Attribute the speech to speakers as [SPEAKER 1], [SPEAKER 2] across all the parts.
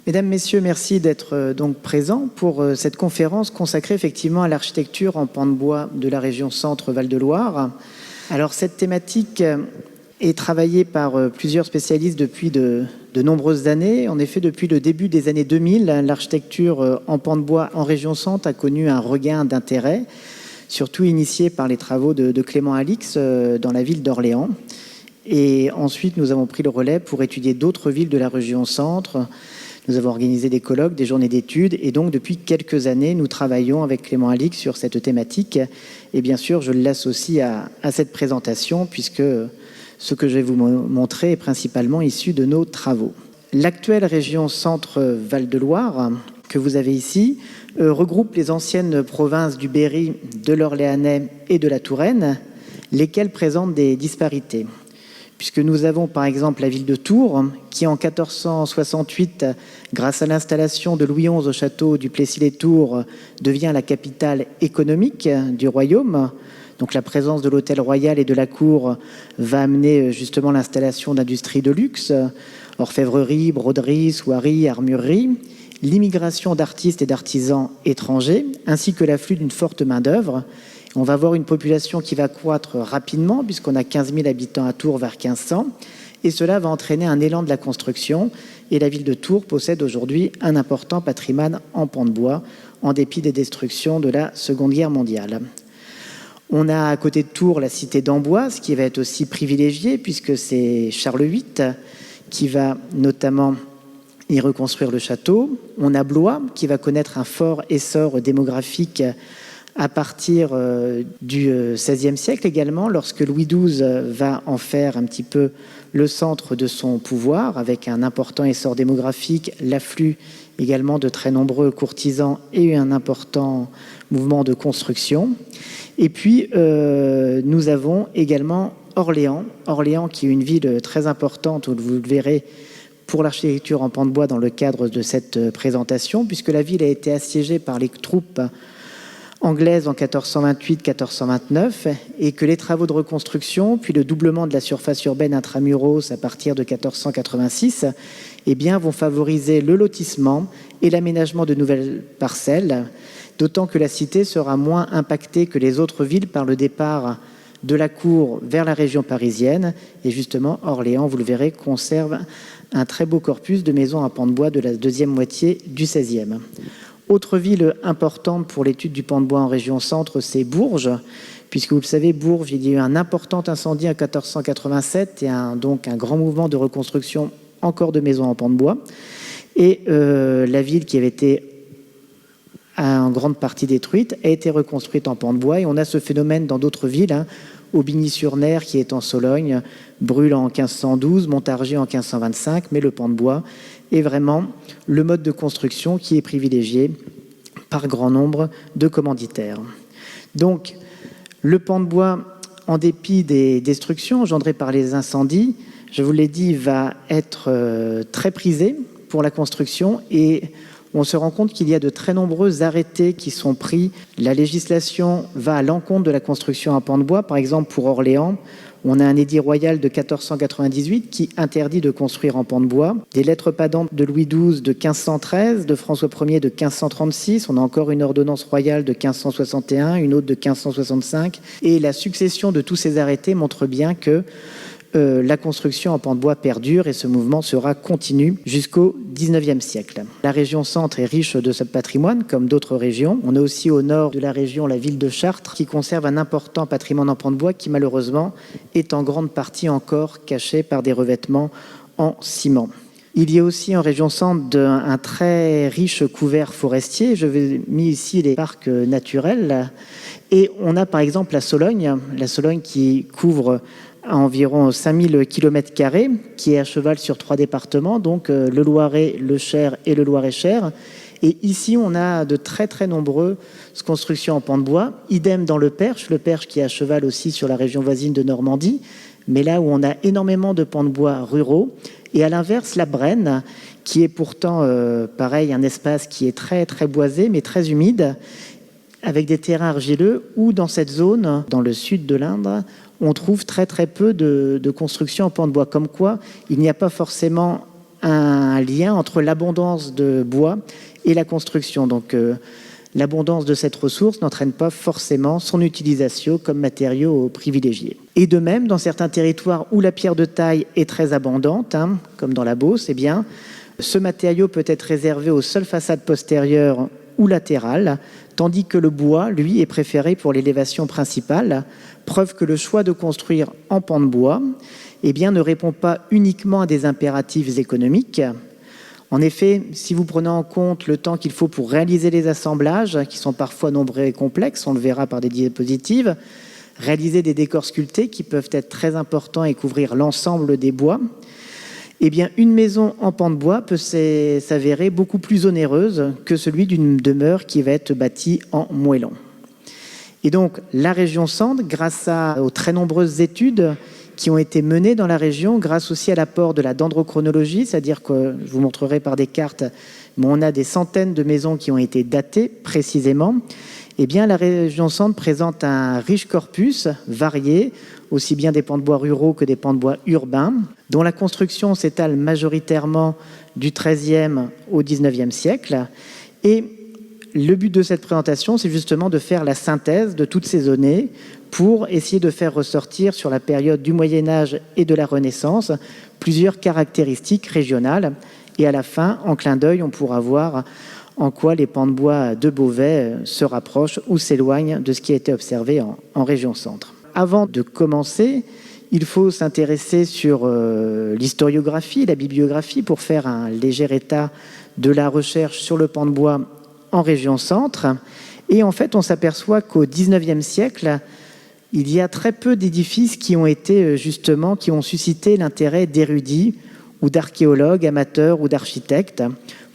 [SPEAKER 1] Mesdames, Messieurs, merci d'être donc présents pour cette conférence consacrée effectivement à l'architecture en pans de bois de la région Centre-Val de Loire. Alors cette thématique est travaillée par plusieurs spécialistes depuis de nombreuses années. En effet, depuis le début des années 2000, l'architecture en pans de bois en région Centre a connu un regain d'intérêt, surtout initié par les travaux de Clément Alix dans la ville d'Orléans. Et ensuite, nous avons pris le relais pour étudier d'autres villes de la région Centre. Nous avons organisé des colloques, des journées d'études, et donc depuis quelques années, nous travaillons avec Clément Alix sur cette thématique. Et bien sûr, je l'associe à cette présentation, puisque ce que je vais vous montrer est principalement issu de nos travaux. L'actuelle région Centre-Val de Loire, que vous avez ici, regroupe les anciennes provinces du Berry, de l'Orléanais et de la Touraine, lesquelles présentent des disparités. Puisque nous avons par exemple la ville de Tours, qui en 1468, grâce à l'installation de Louis XI au château du Plessis-les-Tours, devient la capitale économique du royaume. Donc la présence de l'hôtel royal et de la cour va amener justement l'installation d'industries de luxe, orfèvrerie, broderie, soierie, armurerie, l'immigration d'artistes et d'artisans étrangers, ainsi que l'afflux d'une forte main-d'œuvre. On va avoir une population qui va croître rapidement, puisqu'on a 15 000 habitants à Tours vers 1500, et cela va entraîner un élan de la construction, et la ville de Tours possède aujourd'hui un important patrimoine en pans de bois, en dépit des destructions de la Seconde Guerre mondiale. On a à côté de Tours la cité d'Amboise, qui va être aussi privilégiée, puisque c'est Charles VIII qui va notamment y reconstruire le château. On a Blois, qui va connaître un fort essor démographique à partir du XVIe siècle également, lorsque Louis XII va en faire un petit peu le centre de son pouvoir, avec un important essor démographique, l'afflux également de très nombreux courtisans et un important mouvement de construction. Et puis, nous avons également Orléans. Orléans qui est une ville très importante, vous le verrez, pour l'architecture en pans de bois dans le cadre de cette présentation, puisque la ville a été assiégée par les troupes anglaise en 1428-1429 et que les travaux de reconstruction, puis le doublement de la surface urbaine intramuros à partir de 1486, eh bien, vont favoriser le lotissement et l'aménagement de nouvelles parcelles, d'autant que la cité sera moins impactée que les autres villes par le départ de la cour vers la région parisienne. Et justement, Orléans, vous le verrez, conserve un très beau corpus de maisons à pans de bois de la deuxième moitié du XVIe. Autre ville importante pour l'étude du pan de bois en région Centre, c'est Bourges, puisque vous le savez, Bourges, il y a eu un important incendie en 1487 et donc un grand mouvement de reconstruction encore de maisons en pan de bois. Et la ville qui avait été en grande partie détruite a été reconstruite en pan de bois. Et on a ce phénomène dans d'autres villes, Aubigny-sur-Ner, qui est en Sologne, brûle en 1512, Montargis en 1525, mais le pan de bois est vraiment le mode de construction qui est privilégié par grand nombre de commanditaires. Donc, le pan de bois, en dépit des destructions engendrées par les incendies, je vous l'ai dit, va être très prisé pour la construction et on se rend compte qu'il y a de très nombreux arrêtés qui sont pris. La législation va à l'encontre de la construction en pan de bois. Par exemple, pour Orléans, on a un édit royal de 1498 qui interdit de construire en pan de bois. Des lettres patentes de Louis XII de 1513, de François Ier de 1536. On a encore une ordonnance royale de 1561, une autre de 1565. Et la succession de tous ces arrêtés montre bien que la construction en pan de bois perdure et ce mouvement sera continu jusqu'au XIXe siècle. La région Centre est riche de ce patrimoine, comme d'autres régions. On a aussi au nord de la région la ville de Chartres, qui conserve un important patrimoine en pan de bois qui malheureusement est en grande partie encore caché par des revêtements en ciment. Il y a aussi en région Centre un très riche couvert forestier. Je vais mis ici les parcs naturels. Et on a par exemple la Sologne qui couvre à environ 5000 km², qui est à cheval sur 3 départements, donc le Loiret, le Cher et le Loir-et-Cher. Et ici, on a de très très nombreuses constructions en pan de bois. Idem dans le Perche qui est à cheval aussi sur la région voisine de Normandie, mais là où on a énormément de pans de bois ruraux. Et à l'inverse, la Brenne, qui est pourtant, pareil, un espace qui est très très boisé, mais très humide, avec des terrains argileux, ou dans cette zone, dans le sud de l'Indre, on trouve très très peu de construction en pan de bois. Comme quoi, il n'y a pas forcément un lien entre l'abondance de bois et la construction. Donc, l'abondance de cette ressource n'entraîne pas forcément son utilisation comme matériau privilégié. Et de même, dans certains territoires où la pierre de taille est très abondante, comme dans la Beauce, eh bien, ce matériau peut être réservé aux seules façades postérieures ou latérales, tandis que le bois, lui, est préféré pour l'élévation principale. Preuve que le choix de construire en pan de bois eh bien, ne répond pas uniquement à des impératifs économiques. En effet, si vous prenez en compte le temps qu'il faut pour réaliser les assemblages, qui sont parfois nombreux et complexes, on le verra par des diapositives, réaliser des décors sculptés qui peuvent être très importants et couvrir l'ensemble des bois, eh bien, une maison en pan de bois peut s'avérer beaucoup plus onéreuse que celui d'une demeure qui va être bâtie en moellon. Et donc, la région Centre, grâce aux très nombreuses études qui ont été menées dans la région, grâce aussi à l'apport de la dendrochronologie, c'est-à-dire que, je vous montrerai par des cartes, mais on a des centaines de maisons qui ont été datées précisément, eh bien, la région Centre présente un riche corpus varié, aussi bien des pans de bois ruraux que des pans de bois urbains, dont la construction s'étale majoritairement du XIIIe au XIXe siècle. Et le but de cette présentation, c'est justement de faire la synthèse de toutes ces données pour essayer de faire ressortir sur la période du Moyen-Âge et de la Renaissance plusieurs caractéristiques régionales. Et à la fin, en clin d'œil, on pourra voir en quoi les pans de bois de Beauvais se rapprochent ou s'éloignent de ce qui a été observé en région Centre. Avant de commencer, il faut s'intéresser sur l'historiographie, la bibliographie, pour faire un léger état de la recherche sur le pan de bois en région Centre. Et en fait, on s'aperçoit qu'au XIXe siècle, il y a très peu d'édifices qui ont été justement, qui ont suscité l'intérêt d'érudits ou d'archéologues amateurs ou d'architectes.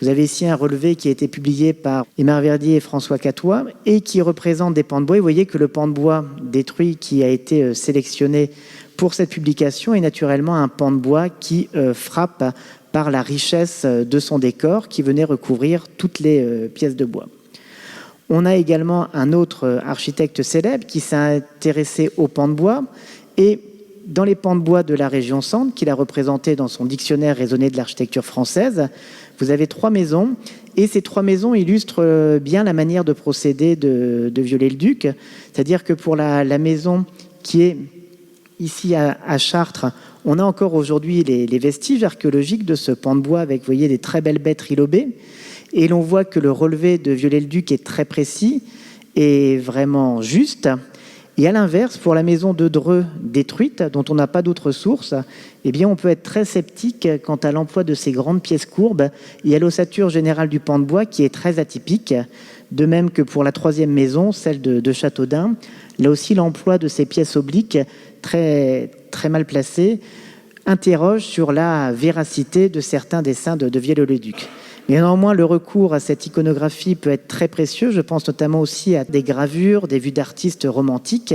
[SPEAKER 1] Vous avez ici un relevé qui a été publié par Aymar Verdier et François Catois et qui représente des pans de bois. Et vous voyez que le pan de bois détruit qui a été sélectionné pour cette publication est naturellement un pan de bois qui frappe par la richesse de son décor qui venait recouvrir toutes les pièces de bois. On a également un autre architecte célèbre qui s'est intéressé aux pans de bois et dans les pans de bois de la région Centre, qu'il a représenté dans son dictionnaire raisonné de l'architecture française, vous avez 3 maisons et ces 3 maisons illustrent bien la manière de procéder de Viollet-le-Duc. C'est-à-dire que pour la maison qui est ici à Chartres, on a encore aujourd'hui les vestiges archéologiques de ce pan de bois avec, vous voyez, des très belles baies trilobées. Et l'on voit que le relevé de Viollet-le-Duc est très précis et vraiment juste. Et à l'inverse, pour la maison de Dreux détruite, dont on n'a pas d'autre source, eh bien, on peut être très sceptique quant à l'emploi de ces grandes pièces courbes et à l'ossature générale du pan de bois qui est très atypique. De même que pour la 3e maison, celle de Châteaudun, là aussi l'emploi de ces pièces obliques très, très mal placées interroge sur la véracité de certains dessins de Viollet-le-Duc. Mais néanmoins, le recours à cette iconographie peut être très précieux. Je pense notamment aussi à des gravures, des vues d'artistes romantiques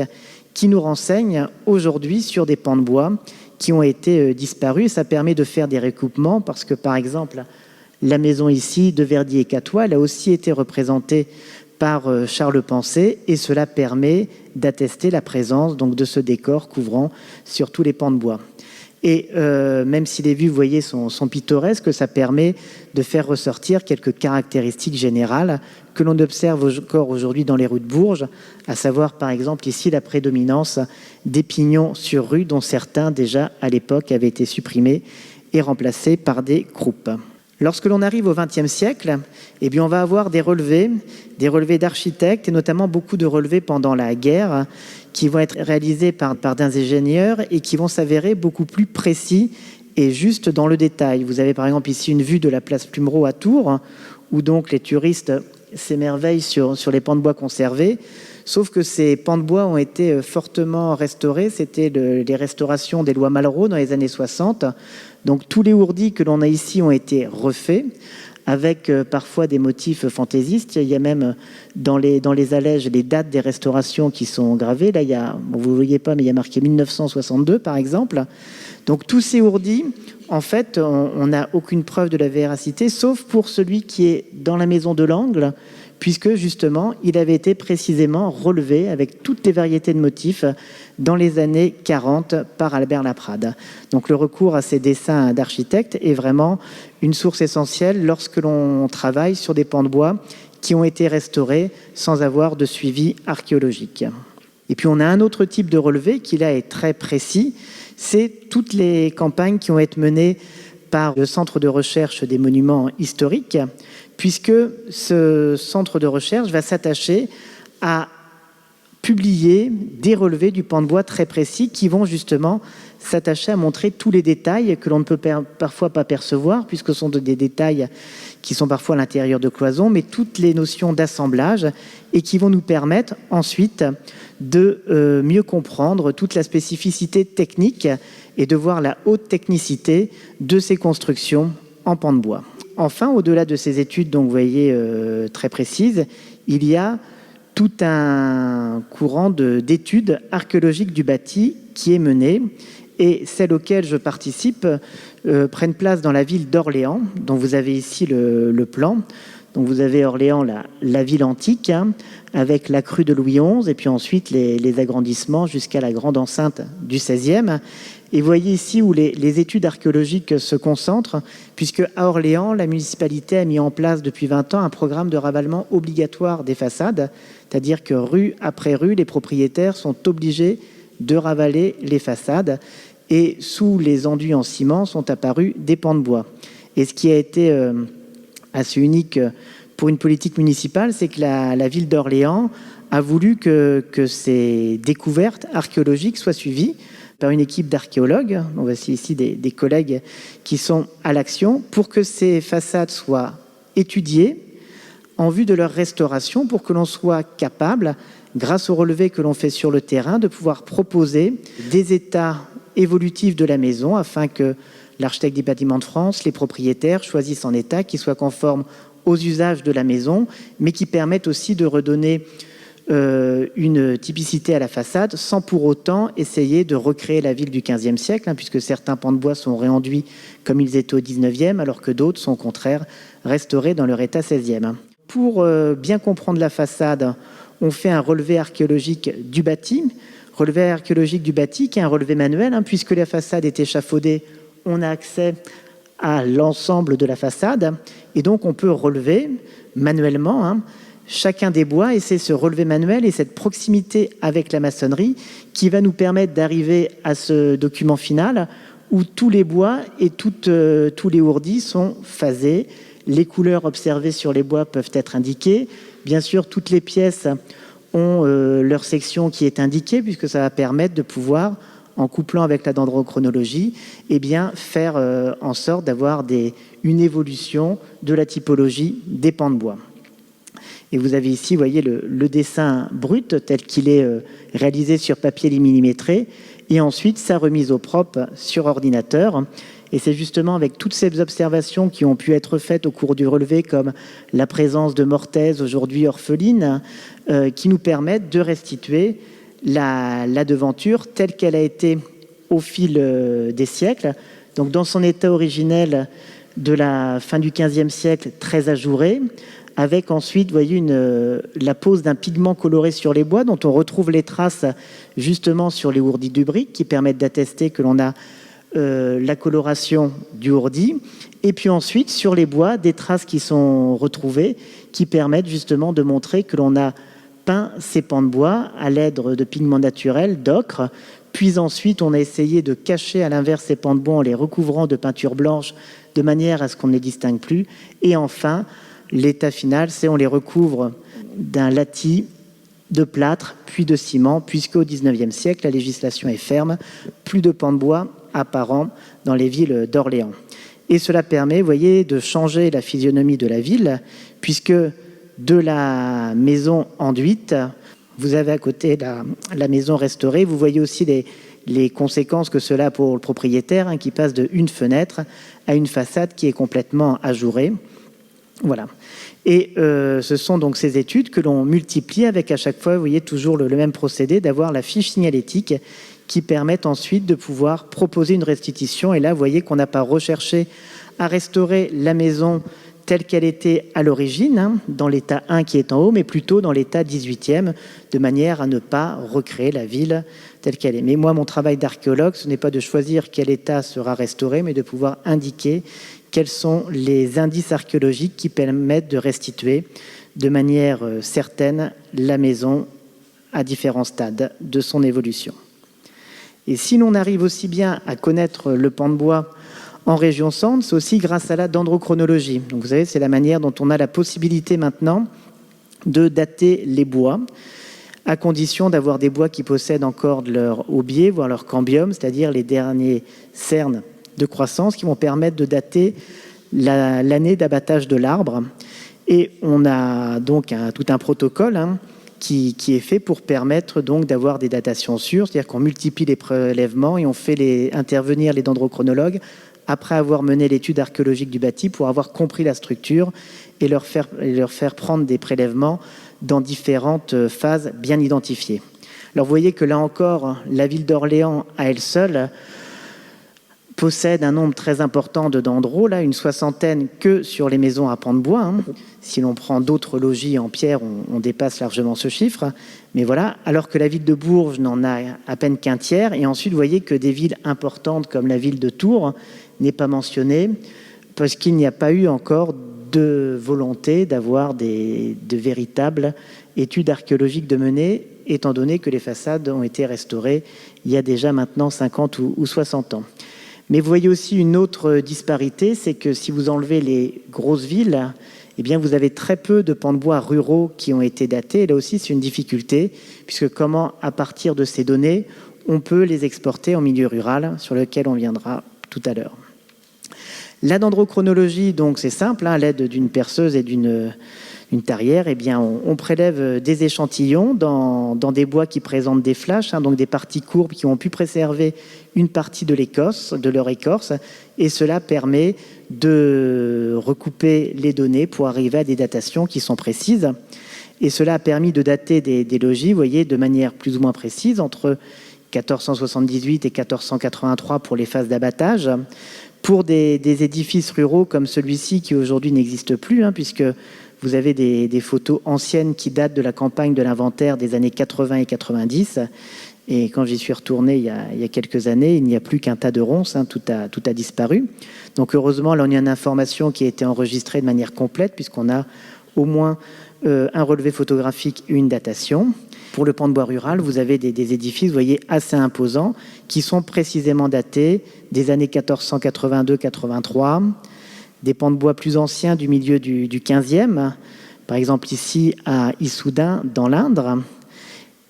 [SPEAKER 1] qui nous renseignent aujourd'hui sur des pans de bois qui ont été disparus. Et ça permet de faire des recoupements parce que, par exemple, la maison ici de Verdier et Catois, elle a aussi été représentée par Charles Pensée et cela permet d'attester la présence donc, de ce décor couvrant sur tous les pans de bois. Et même si les vues, vous voyez, sont pittoresques, ça permet de faire ressortir quelques caractéristiques générales que l'on observe encore aujourd'hui dans les rues de Bourges, à savoir par exemple ici la prédominance des pignons sur rue, dont certains déjà à l'époque avaient été supprimés et remplacés par des croupes. Lorsque l'on arrive au XXe siècle, eh bien on va avoir des relevés d'architectes et notamment beaucoup de relevés pendant la guerre qui vont être réalisés par des ingénieurs et qui vont s'avérer beaucoup plus précis et justes dans le détail. Vous avez par exemple ici une vue de la place Plumereau à Tours où donc les touristes s'émerveillent sur les pans de bois conservés. Sauf que ces pans de bois ont été fortement restaurés. C'était les restaurations des lois Malraux dans les années 60. Donc tous les ourdis que l'on a ici ont été refaits avec parfois des motifs fantaisistes. Il y a même dans les allèges les dates des restaurations qui sont gravées. Là, il y a, bon, vous ne le voyez pas, mais il y a marqué 1962 par exemple. Donc tous ces ourdis, en fait, on n'a aucune preuve de la véracité, sauf pour celui qui est dans la maison de l'Angle, puisque justement, il avait été précisément relevé avec toutes les variétés de motifs dans les années 40 par Albert Laprade. Donc le recours à ces dessins d'architectes est vraiment une source essentielle lorsque l'on travaille sur des pans de bois qui ont été restaurés sans avoir de suivi archéologique. Et puis on a un autre type de relevé qui là est très précis, c'est toutes les campagnes qui ont été menées par le Centre de recherche des monuments historiques, puisque ce centre de recherche va s'attacher à publier des relevés du pan de bois très précis qui vont justement s'attacher à montrer tous les détails que l'on ne peut parfois pas percevoir, puisque ce sont des détails qui sont parfois à l'intérieur de cloisons, mais toutes les notions d'assemblage et qui vont nous permettre ensuite de mieux comprendre toute la spécificité technique et de voir la haute technicité de ces constructions en pan de bois. Enfin, au-delà de ces études, donc vous voyez très précises, il y a tout un courant d'études archéologiques du bâti qui est mené, et celles auxquelles je participe prennent place dans la ville d'Orléans, dont vous avez ici le plan. Donc vous avez Orléans, la ville antique, avec la crue de Louis XI, et puis ensuite les agrandissements jusqu'à la grande enceinte du XVIe. Et vous voyez ici où les études archéologiques se concentrent, puisque à Orléans, la municipalité a mis en place depuis 20 ans un programme de ravalement obligatoire des façades, c'est-à-dire que rue après rue, les propriétaires sont obligés de ravaler les façades, et sous les enduits en ciment sont apparus des pans de bois. Et ce qui a été assez unique pour une politique municipale, c'est que la ville d'Orléans a voulu que ces découvertes archéologiques soient suivies par une équipe d'archéologues. On voit ici des collègues qui sont à l'action pour que ces façades soient étudiées en vue de leur restauration, pour que l'on soit capable, grâce aux relevés que l'on fait sur le terrain, de pouvoir proposer des états évolutifs de la maison afin que l'architecte des bâtiments de France, les propriétaires choisissent un état qui soit conforme aux usages de la maison, mais qui permette aussi de redonner une typicité à la façade sans pour autant essayer de recréer la ville du XVe siècle, puisque certains pans de bois sont réenduits comme ils étaient au XIXe, alors que d'autres sont au contraire restaurés dans leur état XVIe. Pour bien comprendre la façade, on fait un relevé archéologique du bâti. Relevé archéologique du bâti qui est un relevé manuel, puisque la façade est échafaudée, on a accès à l'ensemble de la façade, et donc on peut relever manuellement chacun des bois, et c'est ce relevé manuel et cette proximité avec la maçonnerie qui va nous permettre d'arriver à ce document final où tous les bois et tous les ourdis sont phasés. Les couleurs observées sur les bois peuvent être indiquées. Bien sûr, toutes les pièces ont leur section qui est indiquée, puisque ça va permettre de pouvoir, en couplant avec la dendrochronologie, faire en sorte d'avoir une évolution de la typologie des pans de bois. Et vous avez ici, vous voyez, le dessin brut tel qu'il est réalisé sur papier millimétré, et ensuite sa remise au propre sur ordinateur. Et c'est justement avec toutes ces observations qui ont pu être faites au cours du relevé, comme la présence de mortaises aujourd'hui orphelines, qui nous permettent de restituer la devanture telle qu'elle a été au fil des siècles. Donc dans son état originel de la fin du XVe siècle, très ajouré, avec ensuite, vous voyez, la pose d'un pigment coloré sur les bois, dont on retrouve les traces justement sur les ourdis du brick, qui permettent d'attester que l'on a la coloration du ourdi. Et puis ensuite, sur les bois, des traces qui sont retrouvées, qui permettent justement de montrer que l'on a peint ces pans de bois à l'aide de pigments naturels, d'ocre. Puis ensuite, on a essayé de cacher à l'inverse ces pans de bois en les recouvrant de peinture blanche, de manière à ce qu'on ne les distingue plus. Et enfin, l'état final, c'est on les recouvre d'un latis, de plâtre, puis de ciment, puisqu'au XIXe siècle, la législation est ferme, plus de pans de bois apparents dans les villes d'Orléans. Et cela permet, vous voyez, de changer la physionomie de la ville, puisque de la maison enduite, vous avez à côté la maison restaurée. Vous voyez aussi les conséquences que cela a pour le propriétaire, qui passe d'une fenêtre à une façade qui est complètement ajourée. Voilà. Et ce sont donc ces études que l'on multiplie avec à chaque fois, vous voyez, toujours le même procédé d'avoir la fiche signalétique qui permet ensuite de pouvoir proposer une restitution. Et là, vous voyez qu'on n'a pas recherché à restaurer la maison telle qu'elle était à l'origine, hein, dans l'état 1 qui est en haut, mais plutôt dans l'état 18e, de manière à ne pas recréer la ville telle qu'elle est. Mais moi, mon travail d'archéologue, ce n'est pas de choisir quel état sera restauré, mais de pouvoir indiquer quels sont les indices archéologiques qui permettent de restituer de manière certaine la maison à différents stades de son évolution. Et si l'on arrive aussi bien à connaître le pan de bois en région centre, c'est aussi grâce à la dendrochronologie. Donc vous savez, c'est la manière dont on a la possibilité maintenant de dater les bois, à condition d'avoir des bois qui possèdent encore leur aubier, voire leur cambium, c'est-à-dire les derniers cernes de croissance qui vont permettre de dater l'année d'abattage de l'arbre. Et on a donc tout un protocole qui est fait pour permettre donc d'avoir des datations sûres, c'est-à-dire qu'on multiplie les prélèvements et on fait intervenir les dendrochronologues après avoir mené l'étude archéologique du bâti pour avoir compris la structure et leur faire prendre des prélèvements dans différentes phases bien identifiées. Alors vous voyez que là encore, la ville d'Orléans à elle seule possède un nombre très important de dendros, là, une soixantaine que sur les maisons à pan de bois. Si l'on prend d'autres logis en pierre, on dépasse largement ce chiffre. Mais voilà, alors que la ville de Bourges n'en a à peine qu'un tiers. Et ensuite, vous voyez que des villes importantes comme la ville de Tours n'est pas mentionnée parce qu'il n'y a pas eu encore de volonté d'avoir de véritables études archéologiques de mener, étant donné que les façades ont été restaurées il y a déjà maintenant 50 ou 60 ans. Mais vous voyez aussi une autre disparité, c'est que si vous enlevez les grosses villes, eh bien vous avez très peu de pans de bois ruraux qui ont été datés. Et là aussi, c'est une difficulté, puisque comment, à partir de ces données, on peut les exporter en milieu rural, sur lequel on viendra tout à l'heure. La dendrochronologie, donc, c'est simple, à l'aide d'une perceuse et d'une tarière, eh bien, on prélève des échantillons dans des bois qui présentent des flashs, donc des parties courbes qui ont pu préserver une partie de leur écorce, et cela permet de recouper les données pour arriver à des datations qui sont précises. Et cela a permis de dater des logis, vous voyez, de manière plus ou moins précise, entre 1478 et 1483 pour les phases d'abattage. Pour des édifices ruraux comme celui-ci, qui aujourd'hui n'existe plus, puisque vous avez des photos anciennes qui datent de la campagne de l'inventaire des années 80 et 90. Et quand j'y suis retourné il y a quelques années, il n'y a plus qu'un tas de ronces, tout a disparu. Donc heureusement, là, on a une information qui a été enregistrée de manière complète, puisqu'on a au moins un relevé photographique et une datation. Pour le pan de bois rural, vous avez des édifices, vous voyez, assez imposants, qui sont précisément datés des années 1482-83, des pans de bois plus anciens du milieu du 15e, par exemple ici à Issoudun, dans l'Indre,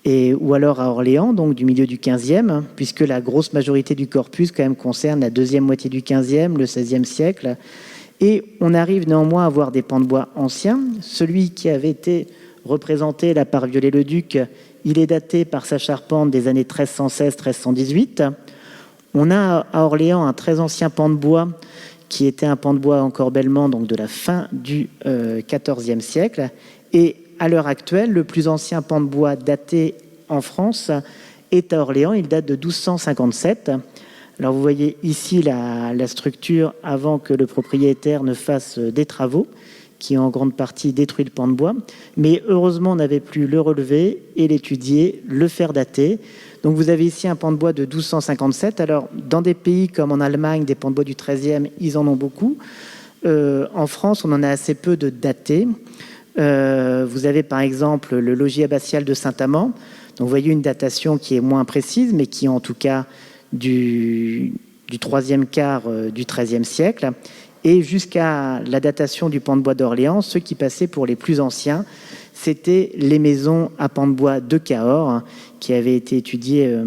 [SPEAKER 1] ou alors à Orléans, donc du milieu du 15e, puisque la grosse majorité du corpus quand même concerne la deuxième moitié du 15e, le 16e siècle. Et on arrive néanmoins à avoir des pans de bois anciens. Celui qui avait été représenté là par Viollet-le-Duc, il est daté par sa charpente des années 1316-1318. On a à Orléans un très ancien pan de bois qui était un pan de bois en corbellement, donc de la fin du XIVe siècle. Et à l'heure actuelle, le plus ancien pan de bois daté en France est à Orléans. Il date de 1257. Alors vous voyez ici la structure avant que le propriétaire ne fasse des travaux, qui ont en grande partie détruit le pan de bois. Mais heureusement, on avait pu le relever et l'étudier, le faire dater. Donc vous avez ici un pan de bois de 1257. Alors dans des pays comme en Allemagne, des pans de bois du XIIIe, ils en ont beaucoup. En France, on en a assez peu de datés. Vous avez par exemple le logis abbatial de Saint-Amand. Donc vous voyez une datation qui est moins précise, mais qui est en tout cas du troisième quart du XIIIe siècle. Et jusqu'à la datation du pan de bois d'Orléans, ceux qui passaient pour les plus anciens, c'était les maisons à pan de bois de Cahors, qui avaient été étudiées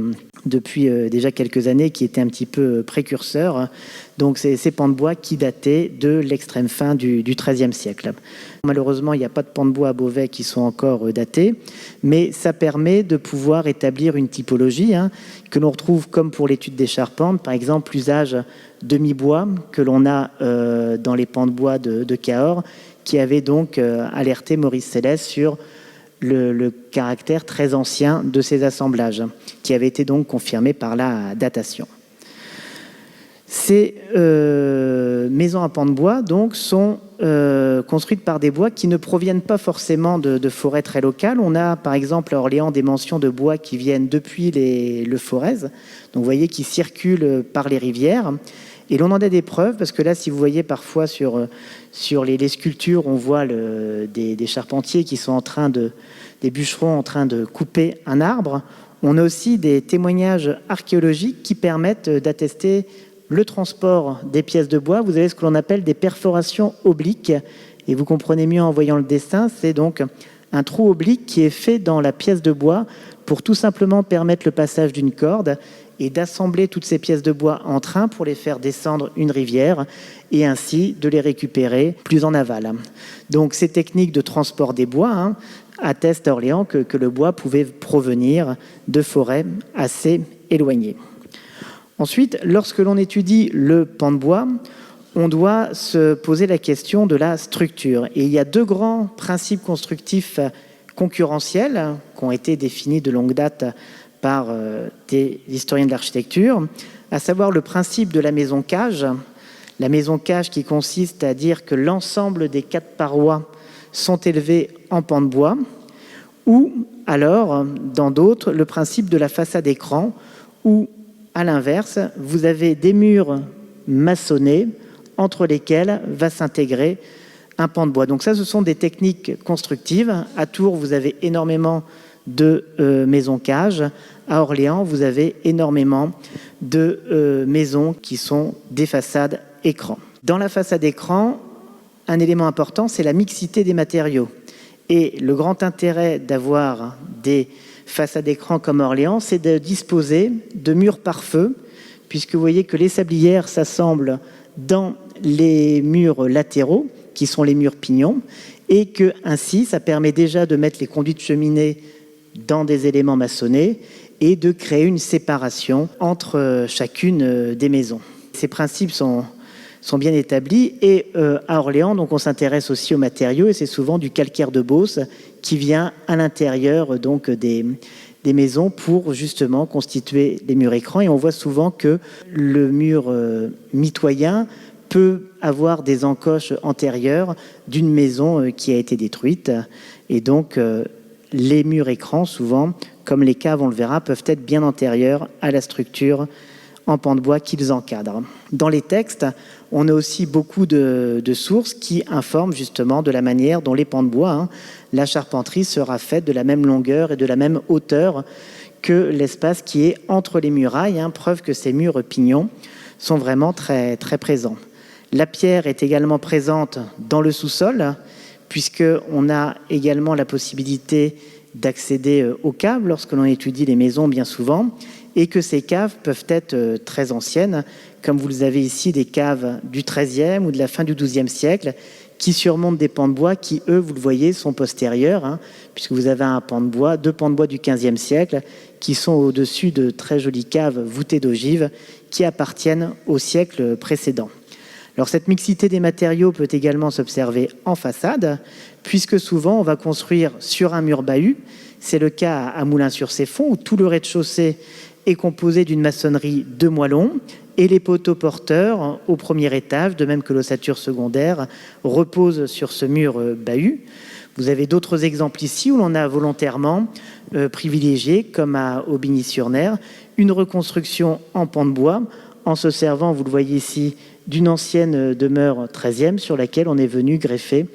[SPEAKER 1] depuis déjà quelques années, qui étaient un petit peu précurseurs. Donc c'est ces pans de bois qui dataient de l'extrême fin du XIIIe siècle. Malheureusement, il n'y a pas de pans de bois à Beauvais qui sont encore datés, mais ça permet de pouvoir établir une typologie que l'on retrouve comme pour l'étude des charpentes, par exemple l'usage demi-bois que l'on a dans les pans de bois de Cahors, qui avait donc alerté Maurice Céleste sur le caractère très ancien de ces assemblages, qui avait été donc confirmé par la datation. Ces maisons à pans de bois donc sont construites par des bois qui ne proviennent pas forcément de forêts très locales. On a par exemple à Orléans des mentions de bois qui viennent depuis le Forez, donc vous voyez qui circulent par les rivières. Et l'on en a des preuves, parce que là, si vous voyez parfois sur les sculptures, on voit des charpentiers qui sont des bûcherons en train de couper un arbre. On a aussi des témoignages archéologiques qui permettent d'attester le transport des pièces de bois. Vous avez ce que l'on appelle des perforations obliques, et vous comprenez mieux en voyant le dessin, c'est donc un trou oblique qui est fait dans la pièce de bois pour tout simplement permettre le passage d'une corde et d'assembler toutes ces pièces de bois en train pour les faire descendre une rivière et ainsi de les récupérer plus en aval. Donc ces techniques de transport des bois attestent à Orléans que le bois pouvait provenir de forêts assez éloignées. Ensuite, lorsque l'on étudie le pan de bois, on doit se poser la question de la structure. Et il y a deux grands principes constructifs concurrentiels qui ont été définis de longue date par des historiens de l'architecture, à savoir le principe de la maison cage. La maison cage qui consiste à dire que l'ensemble des 4 parois sont élevées en pan de bois, ou alors, dans d'autres, le principe de la façade écran, où, à l'inverse, vous avez des murs maçonnés entre lesquels va s'intégrer un pan de bois. Donc ça, ce sont des techniques constructives. À Tours, vous avez énormément de maisons cages. À Orléans, vous avez énormément de maisons qui sont des façades écran. Dans la façade écran, un élément important, c'est la mixité des matériaux. Et le grand intérêt d'avoir des façades écran comme Orléans, c'est de disposer de murs pare-feu, puisque vous voyez que les sablières s'assemblent dans les murs latéraux, qui sont les murs pignons, et que ainsi, ça permet déjà de mettre les conduits de cheminée dans des éléments maçonnés et de créer une séparation entre chacune des maisons. Ces principes sont bien établis, et à Orléans, donc on s'intéresse aussi aux matériaux, et c'est souvent du calcaire de Beauce qui vient à l'intérieur donc des maisons pour justement constituer les murs écrans. Et on voit souvent que le mur mitoyen peut avoir des encoches antérieures d'une maison qui a été détruite, et donc les murs écrans, souvent, comme les caves, on le verra, peuvent être bien antérieurs à la structure en pan de bois qu'ils encadrent. Dans les textes, on a aussi beaucoup de sources qui informent justement de la manière dont les pans de bois, la charpenterie sera faite de la même longueur et de la même hauteur que l'espace qui est entre les murailles, preuve que ces murs pignons sont vraiment très, très présents. La pierre est également présente dans le sous-sol, puisqu'on a également la possibilité d'accéder aux caves lorsque l'on étudie les maisons bien souvent, et que ces caves peuvent être très anciennes, comme vous le avez ici, des caves du XIIIe ou de la fin du XIIe siècle, qui surmontent des pans de bois qui, eux, vous le voyez, sont postérieurs, puisque vous avez deux pans de bois du XVe siècle qui sont au-dessus de très jolies caves voûtées d'ogives qui appartiennent au siècle précédent. Alors cette mixité des matériaux peut également s'observer en façade, puisque souvent on va construire sur un mur bahut. C'est le cas à Moulins-sur-Céphon, où tout le rez-de-chaussée est composé d'une maçonnerie de moellons, et les poteaux porteurs au premier étage, de même que l'ossature secondaire, reposent sur ce mur bahut. Vous avez d'autres exemples ici où l'on a volontairement privilégié, comme à Aubigny-sur-Ner, une reconstruction en pan de bois, en se servant, vous le voyez ici, d'une ancienne demeure 13e sur laquelle on est venu greffer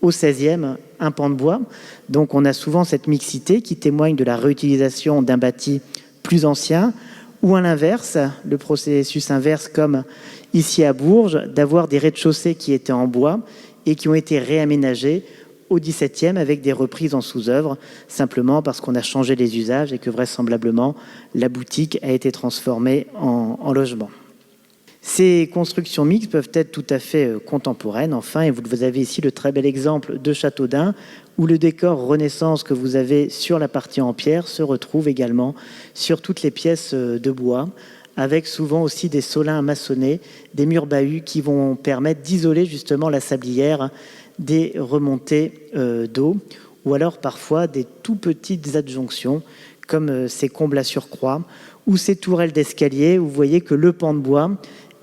[SPEAKER 1] au 16e un pan de bois. Donc on a souvent cette mixité qui témoigne de la réutilisation d'un bâti plus ancien, ou à l'inverse, le processus inverse comme ici à Bourges, d'avoir des rez-de-chaussée qui étaient en bois et qui ont été réaménagés au XVIIe avec des reprises en sous-œuvre, simplement parce qu'on a changé les usages et que vraisemblablement la boutique a été transformée en logement. Ces constructions mixtes peuvent être tout à fait contemporaines, enfin, et vous avez ici le très bel exemple de Châteaudun, où le décor Renaissance que vous avez sur la partie en pierre se retrouve également sur toutes les pièces de bois, avec souvent aussi des solins maçonnés, des murs bahuts qui vont permettre d'isoler justement la sablière des remontées d'eau, ou alors parfois des tout petites adjonctions, comme ces combles à surcroît, ou ces tourelles d'escalier, où vous voyez que le pan de bois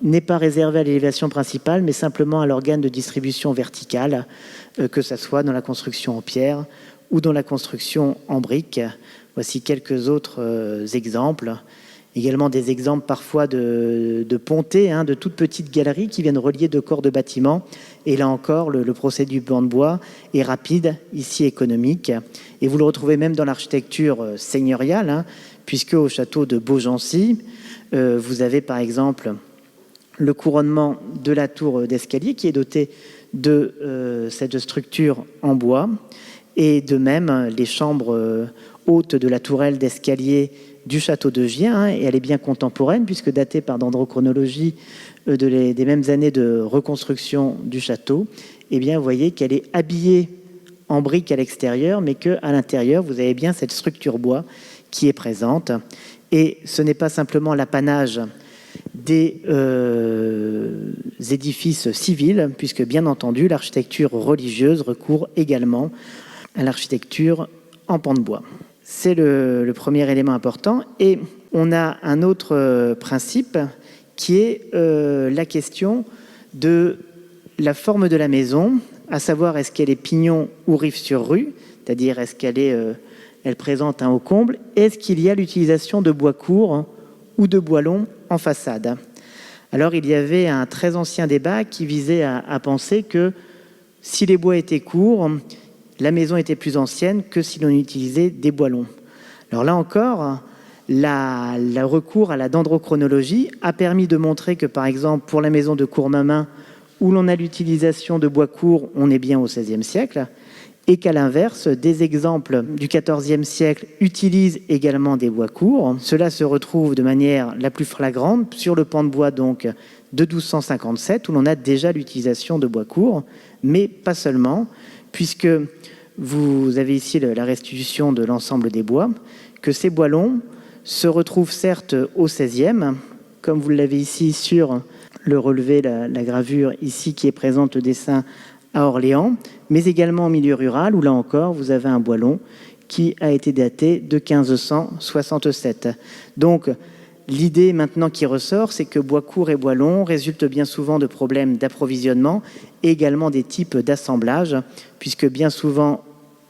[SPEAKER 1] n'est pas réservé à l'élévation principale, mais simplement à l'organe de distribution verticale, que ce soit dans la construction en pierre ou dans la construction en briques. Voici quelques autres exemples. Également des exemples parfois de pontées, de toutes petites galeries qui viennent relier deux corps de bâtiments. Et là encore, le procédé du banc de bois est rapide, ici économique. Et vous le retrouvez même dans l'architecture seigneuriale, puisque au château de Beaugency, vous avez par exemple le couronnement de la tour d'escalier qui est doté de cette structure en bois. Et de même, les chambres hautes de la tourelle d'escalier du château de Gien, et elle est bien contemporaine puisque datée par dendrochronologie des mêmes années de reconstruction du château. Et bien, vous voyez qu'elle est habillée en briques à l'extérieur, mais qu'à l'intérieur, vous avez bien cette structure bois qui est présente. Et ce n'est pas simplement l'apanage des édifices civils, puisque bien entendu, l'architecture religieuse recourt également à l'architecture en pan de bois. C'est le premier élément important. Et on a un autre principe qui est la question de la forme de la maison, à savoir est-ce qu'elle est pignon ou rive sur rue, c'est-à-dire est-ce qu'elle elle présente un haut comble, est-ce qu'il y a l'utilisation de bois court ou de bois long en façade. Alors il y avait un très ancien débat qui visait à penser que si les bois étaient courts, la maison était plus ancienne que si l'on utilisait des bois longs. Alors là encore, le recours à la dendrochronologie a permis de montrer que, par exemple, pour la maison de Courmamin, où l'on a l'utilisation de bois courts, on est bien au XVIe siècle, et qu'à l'inverse, des exemples du XIVe siècle utilisent également des bois courts. Cela se retrouve de manière la plus flagrante sur le pan de bois donc, de 1257, où l'on a déjà l'utilisation de bois courts, mais pas seulement, puisque vous avez ici la restitution de l'ensemble des bois, que ces bois longs se retrouvent certes au XVIe, comme vous l'avez ici sur le relevé, la gravure ici qui est présente, le dessin à Orléans, mais également en milieu rural, où là encore, vous avez un bois long qui a été daté de 1567. Donc, l'idée maintenant qui ressort, c'est que bois court et bois long résultent bien souvent de problèmes d'approvisionnement et également des types d'assemblage, puisque bien souvent,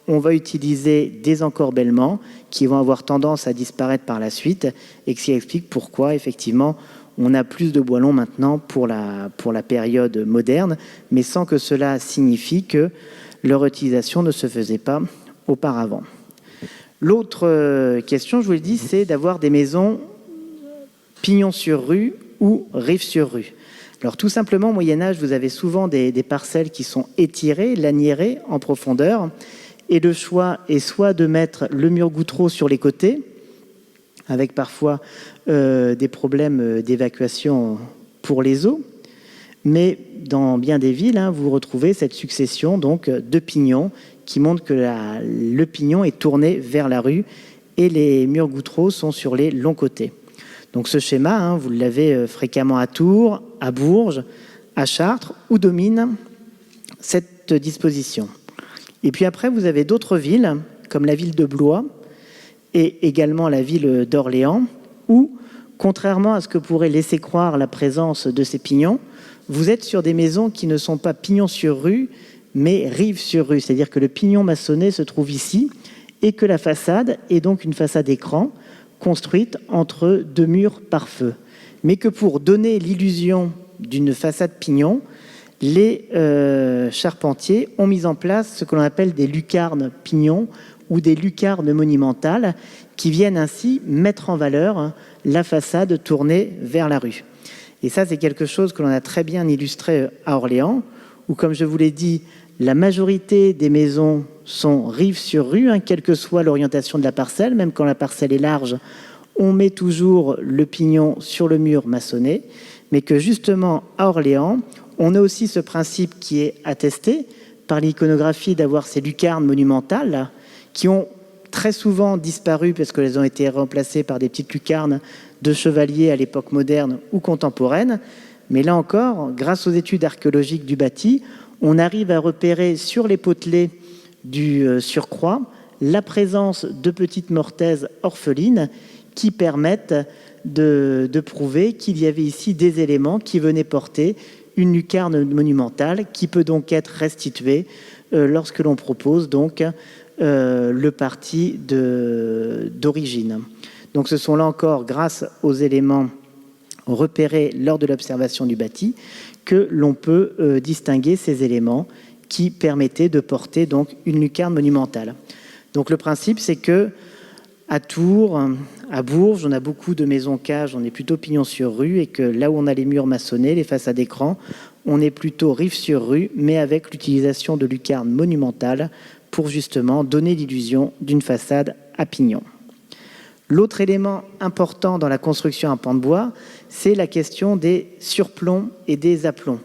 [SPEAKER 1] on va utiliser des encorbellements qui vont avoir tendance à disparaître par la suite et qui explique pourquoi, effectivement, on a plus de bois long maintenant pour la période moderne, mais sans que cela signifie que leur utilisation ne se faisait pas auparavant. L'autre question, je vous l'ai dit, c'est d'avoir des maisons pignon sur rue ou rive sur rue. Alors tout simplement, au Moyen-Âge, vous avez souvent des parcelles qui sont étirées, laniérées en profondeur, et le choix est soit de mettre le mur gouttereau sur les côtés, avec parfois des problèmes d'évacuation pour les eaux, mais dans bien des villes, vous retrouvez cette succession donc, de pignons qui montrent que le pignon est tourné vers la rue et les murs gouttereaux sont sur les longs côtés. Donc ce schéma, vous l'avez fréquemment à Tours, à Bourges, à Chartres, où domine cette disposition. Et puis après, vous avez d'autres villes, comme la ville de Blois et également la ville d'Orléans, où, contrairement à ce que pourrait laisser croire la présence de ces pignons, vous êtes sur des maisons qui ne sont pas pignons sur rue, mais rive sur rue. C'est-à-dire que le pignon maçonné se trouve ici et que la façade est donc une façade écran construite entre deux murs par feu. Mais que pour donner l'illusion d'une façade pignon, les charpentiers ont mis en place ce que l'on appelle des lucarnes pignons ou des lucarnes monumentales qui viennent ainsi mettre en valeur la façade tournée vers la rue. Et ça, c'est quelque chose que l'on a très bien illustré à Orléans, où, comme je vous l'ai dit, la majorité des maisons sont rive sur rue, quelle que soit l'orientation de la parcelle, même quand la parcelle est large, on met toujours le pignon sur le mur maçonné, mais que justement, à Orléans, on a aussi ce principe qui est attesté par l'iconographie d'avoir ces lucarnes monumentales qui ont très souvent disparu parce qu'elles ont été remplacées par des petites lucarnes de chevaliers à l'époque moderne ou contemporaine. Mais là encore, grâce aux études archéologiques du bâti, on arrive à repérer sur les potelets du surcroît la présence de petites mortaises orphelines qui permettent de prouver qu'il y avait ici des éléments qui venaient porter une lucarne monumentale qui peut donc être restituée lorsque l'on propose donc le parti d'origine. Donc ce sont là encore, grâce aux éléments repérés lors de l'observation du bâti, que l'on peut distinguer ces éléments qui permettaient de porter donc une lucarne monumentale. Donc le principe, c'est que à Tours, à Bourges, on a beaucoup de maisons-cages, on est plutôt pignon sur rue, et que là où on a les murs maçonnés, les façades écran, on est plutôt rive sur rue, mais avec l'utilisation de lucarnes monumentales pour justement donner l'illusion d'une façade à pignon. L'autre élément important dans la construction à pans de bois, c'est la question des surplombs et des aplombs.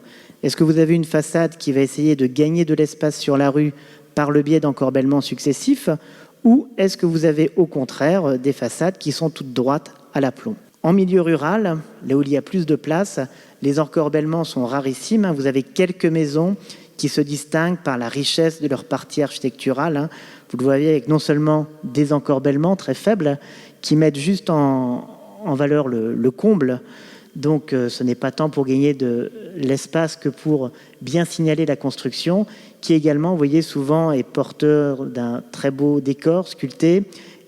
[SPEAKER 1] Est-ce que vous avez une façade qui va essayer de gagner de l'espace sur la rue par le biais d'encorbellements successifs, ou est-ce que vous avez au contraire des façades qui sont toutes droites à l'aplomb? En milieu rural, là où il y a plus de place, les encorbellements sont rarissimes. Vous avez quelques maisons qui se distinguent par la richesse de leur partie architecturale. Vous le voyez avec non seulement des encorbellements très faibles qui mettent juste en valeur le comble. Donc ce n'est pas tant pour gagner de l'espace que pour bien signaler la construction, qui également, vous voyez, souvent est porteur d'un très beau décor sculpté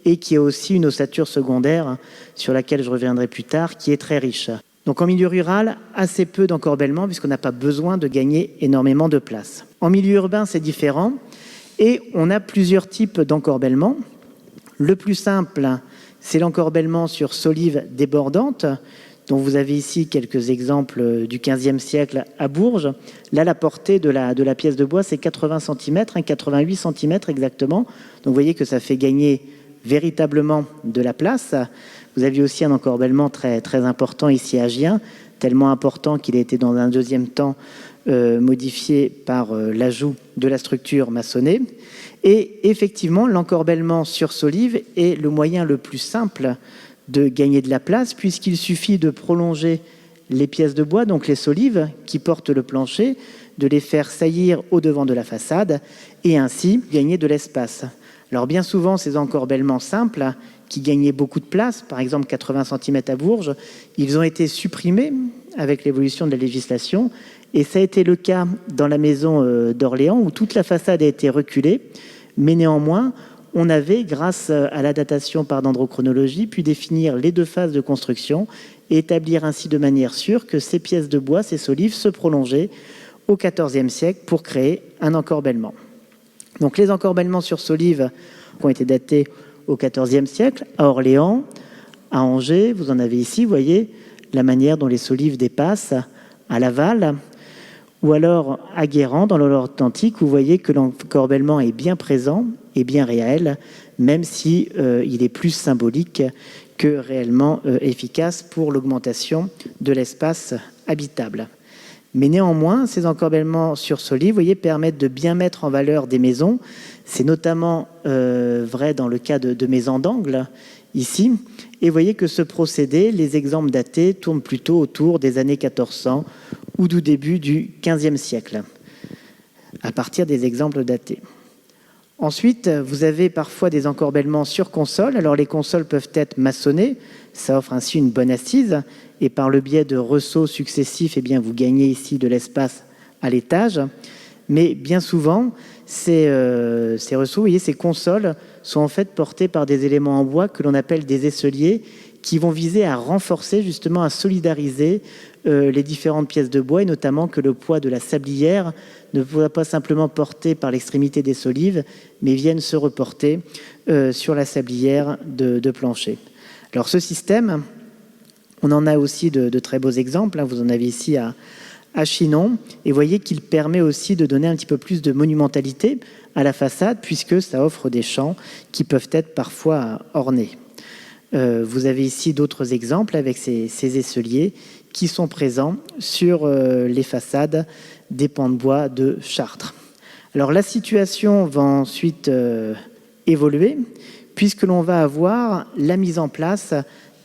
[SPEAKER 1] et qui a aussi une ossature secondaire sur laquelle je reviendrai plus tard, qui est très riche. Donc en milieu rural, assez peu d'encorbellement puisqu'on n'a pas besoin de gagner énormément de place. En milieu urbain, c'est différent et on a plusieurs types d'encorbellement. Le plus simple, c'est l'encorbellement sur solives débordantes, dont vous avez ici quelques exemples du XVe siècle à Bourges. Là, la portée de la pièce de bois, c'est 80 cm, 88 cm exactement. Donc vous voyez que ça fait gagner véritablement de la place. Vous aviez aussi un encorbellement très, très important ici à Gien, tellement important qu'il a été dans un deuxième temps modifié par l'ajout de la structure maçonnée. Et effectivement, l'encorbellement sur solive est le moyen le plus simple de gagner de la place, puisqu'il suffit de prolonger les pièces de bois, donc les solives qui portent le plancher, de les faire saillir au devant de la façade et ainsi gagner de l'espace. Alors bien souvent, ces encorbellements simples qui gagnaient beaucoup de place, par exemple 80 cm à Bourges, ils ont été supprimés avec l'évolution de la législation, et ça a été le cas dans la maison d'Orléans où toute la façade a été reculée, mais néanmoins on avait, grâce à la datation par dendrochronologie, pu définir les deux phases de construction et établir ainsi de manière sûre que ces pièces de bois, ces solives, se prolongeaient au XIVe siècle pour créer un encorbellement. Donc les encorbellements sur solives ont été datés au XIVe siècle, à Orléans, à Angers, vous en avez ici, vous voyez la manière dont les solives dépassent, à Laval, ou alors à Guérande, dans le Loire-Atlantique, vous voyez que l'encorbellement est bien présent et bien réel, même si il est plus symbolique que réellement efficace pour l'augmentation de l'espace habitable. Mais néanmoins, ces encorbellements sur solives, vous voyez, permettent de bien mettre en valeur des maisons. C'est notamment vrai dans le cas de maisons d'angle, ici. Et vous voyez que ce procédé, les exemples datés, tournent plutôt autour des années 1400 ou du début du XVe siècle, à partir des exemples datés. Ensuite, vous avez parfois des encorbellements sur console. Alors les consoles peuvent être maçonnées, ça offre ainsi une bonne assise, et par le biais de ressorts successifs, eh bien, vous gagnez ici de l'espace à l'étage. Mais bien souvent, ces ressorts, vous voyez, ces consoles sont en fait portées par des éléments en bois que l'on appelle des aisseliers, qui vont viser à renforcer, justement, à solidariser les différentes pièces de bois, et notamment que le poids de la sablière ne soit pas simplement porté par l'extrémité des solives, mais vienne se reporter sur la sablière de plancher. Alors ce système, on en a aussi de très beaux exemples. Vous en avez ici à Chinon, et vous voyez qu'il permet aussi de donner un petit peu plus de monumentalité à la façade, puisque ça offre des champs qui peuvent être parfois ornés. Vous avez ici d'autres exemples avec ces aisseliers qui sont présents sur les façades des pans de bois de Chartres. Alors la situation va ensuite évoluer, puisque l'on va avoir la mise en place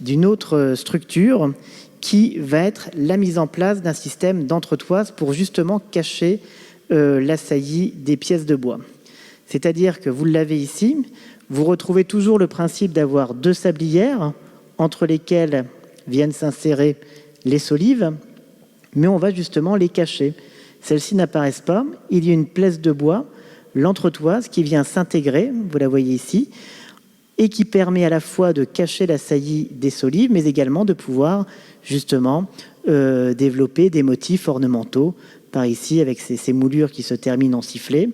[SPEAKER 1] d'une autre structure qui va être la mise en place d'un système d'entretoise pour justement cacher la saillie des pièces de bois. C'est-à-dire que vous l'avez ici, vous retrouvez toujours le principe d'avoir deux sablières entre lesquelles viennent s'insérer les solives, mais on va justement les cacher. Celles-ci n'apparaissent pas. Il y a une place de bois, l'entretoise, qui vient s'intégrer, vous la voyez ici, et qui permet à la fois de cacher la saillie des solives, mais également de pouvoir justement développer des motifs ornementaux, par ici avec ces moulures qui se terminent en sifflet,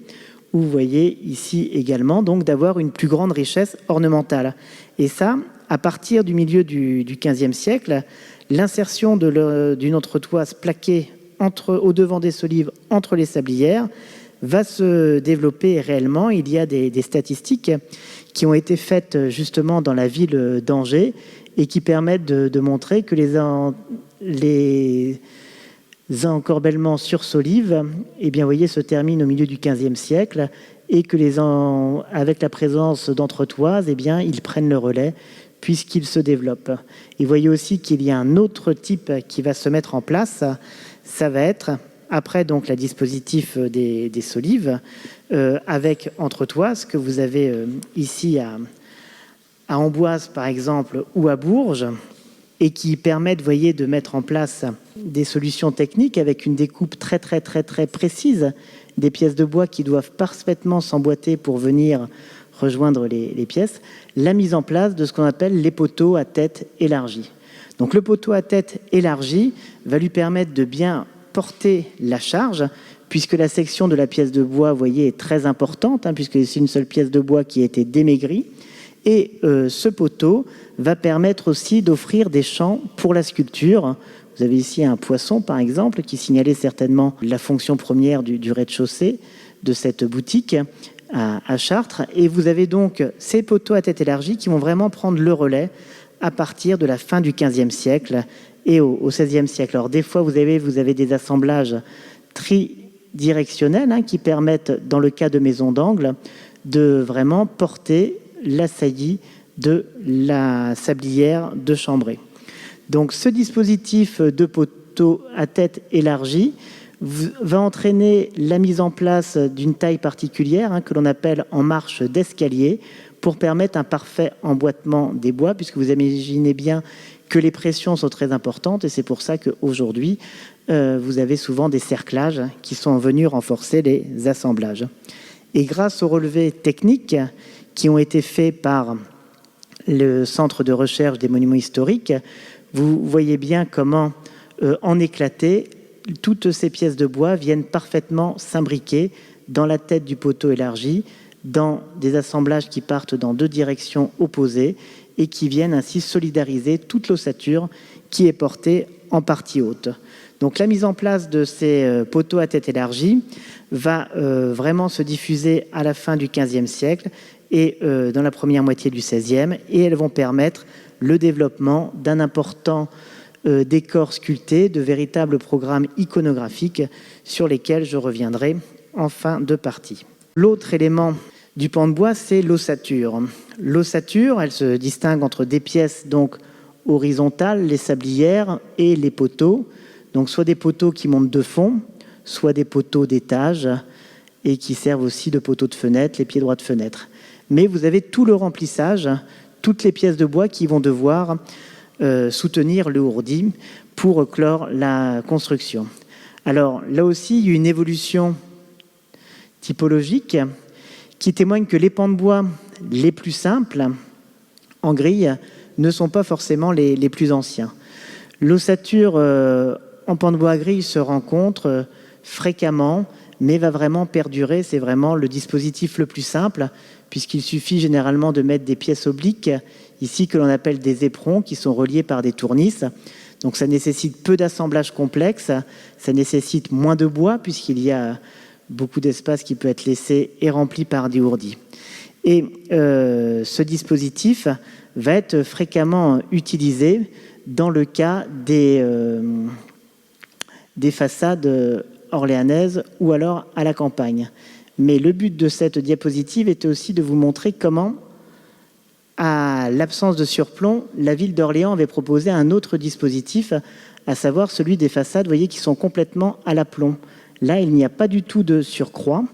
[SPEAKER 1] où vous voyez ici également donc d'avoir une plus grande richesse ornementale. Et ça, à partir du milieu du XVe siècle, l'insertion d'une entretoise plaquée au devant des solives, entre les sablières, va se développer réellement. Il y a des statistiques qui ont été faites justement dans la ville d'Angers et qui permettent de montrer que les encorbellements sur solives, eh bien, vous voyez, se terminent au milieu du XVe siècle et que avec la présence d'entretoises, eh bien, ils prennent le relais puisqu'ils se développent. Et vous voyez aussi qu'il y a un autre type qui va se mettre en place. Ça va être, après donc la dispositif des solives, avec entretoises que vous avez ici à Amboise par exemple ou à Bourges, et qui permettent, vous voyez, de mettre en place des solutions techniques avec une découpe très précise des pièces de bois qui doivent parfaitement s'emboîter pour venir rejoindre les pièces, la mise en place de ce qu'on appelle les poteaux à tête élargie. Donc le poteau à tête élargie va lui permettre de bien porter la charge, puisque la section de la pièce de bois, vous voyez, est très importante, puisque c'est une seule pièce de bois qui a été démaigrie. Et ce poteau va permettre aussi d'offrir des champs pour la sculpture. Vous avez ici un poisson, par exemple, qui signalait certainement la fonction première du rez-de-chaussée de cette boutique à Chartres. Et vous avez donc ces poteaux à tête élargie qui vont vraiment prendre le relais à partir de la fin du XVe siècle et au XVIe siècle. Alors des fois, vous avez des assemblages tridirectionnels qui permettent, dans le cas de maisons d'angle, de vraiment porter la saillie de la sablière de Chambray. Donc ce dispositif de poteau à tête élargie va entraîner la mise en place d'une taille particulière que l'on appelle en marche d'escalier pour permettre un parfait emboîtement des bois, puisque vous imaginez bien que les pressions sont très importantes et c'est pour ça qu'aujourd'hui vous avez souvent des cerclages qui sont venus renforcer les assemblages. Et grâce aux relevés techniques qui ont été faits par le Centre de recherche des monuments historiques, vous voyez bien comment, en éclaté, toutes ces pièces de bois viennent parfaitement s'imbriquer dans la tête du poteau élargi, dans des assemblages qui partent dans deux directions opposées et qui viennent ainsi solidariser toute l'ossature qui est portée en partie haute. Donc la mise en place de ces poteaux à tête élargie va vraiment se diffuser à la fin du XVe siècle et dans la première moitié du XVIe, et elles vont permettre le développement d'un important décor sculpté, de véritables programmes iconographiques sur lesquels je reviendrai en fin de partie. L'autre élément du pan de bois, c'est l'ossature. L'ossature, elle se distingue entre des pièces donc horizontales, les sablières, et les poteaux. Donc soit des poteaux qui montent de fond, soit des poteaux d'étage, et qui servent aussi de poteaux de fenêtre, les pieds droits de fenêtre. Mais vous avez tout le remplissage, toutes les pièces de bois qui vont devoir soutenir le ourdi pour clore la construction. Alors là aussi, il y a une évolution typologique qui témoigne que les pans de bois les plus simples en grille ne sont pas forcément les plus anciens. L'ossature en pan de bois à grille se rencontre fréquemment, mais va vraiment perdurer. C'est vraiment le dispositif le plus simple, puisqu'il suffit généralement de mettre des pièces obliques, ici que l'on appelle des éperons, qui sont reliés par des tournices. Donc ça nécessite peu d'assemblage complexe, ça nécessite moins de bois, puisqu'il y a beaucoup d'espace qui peut être laissé et rempli par des ourdis. Et ce dispositif va être fréquemment utilisé dans le cas des façades orléanaises ou alors à la campagne. Mais le but de cette diapositive était aussi de vous montrer comment, à l'absence de surplomb, la ville d'Orléans avait proposé un autre dispositif, à savoir celui des façades, vous voyez, qui sont complètement à l'aplomb. Là, il n'y a pas du tout de surcroît.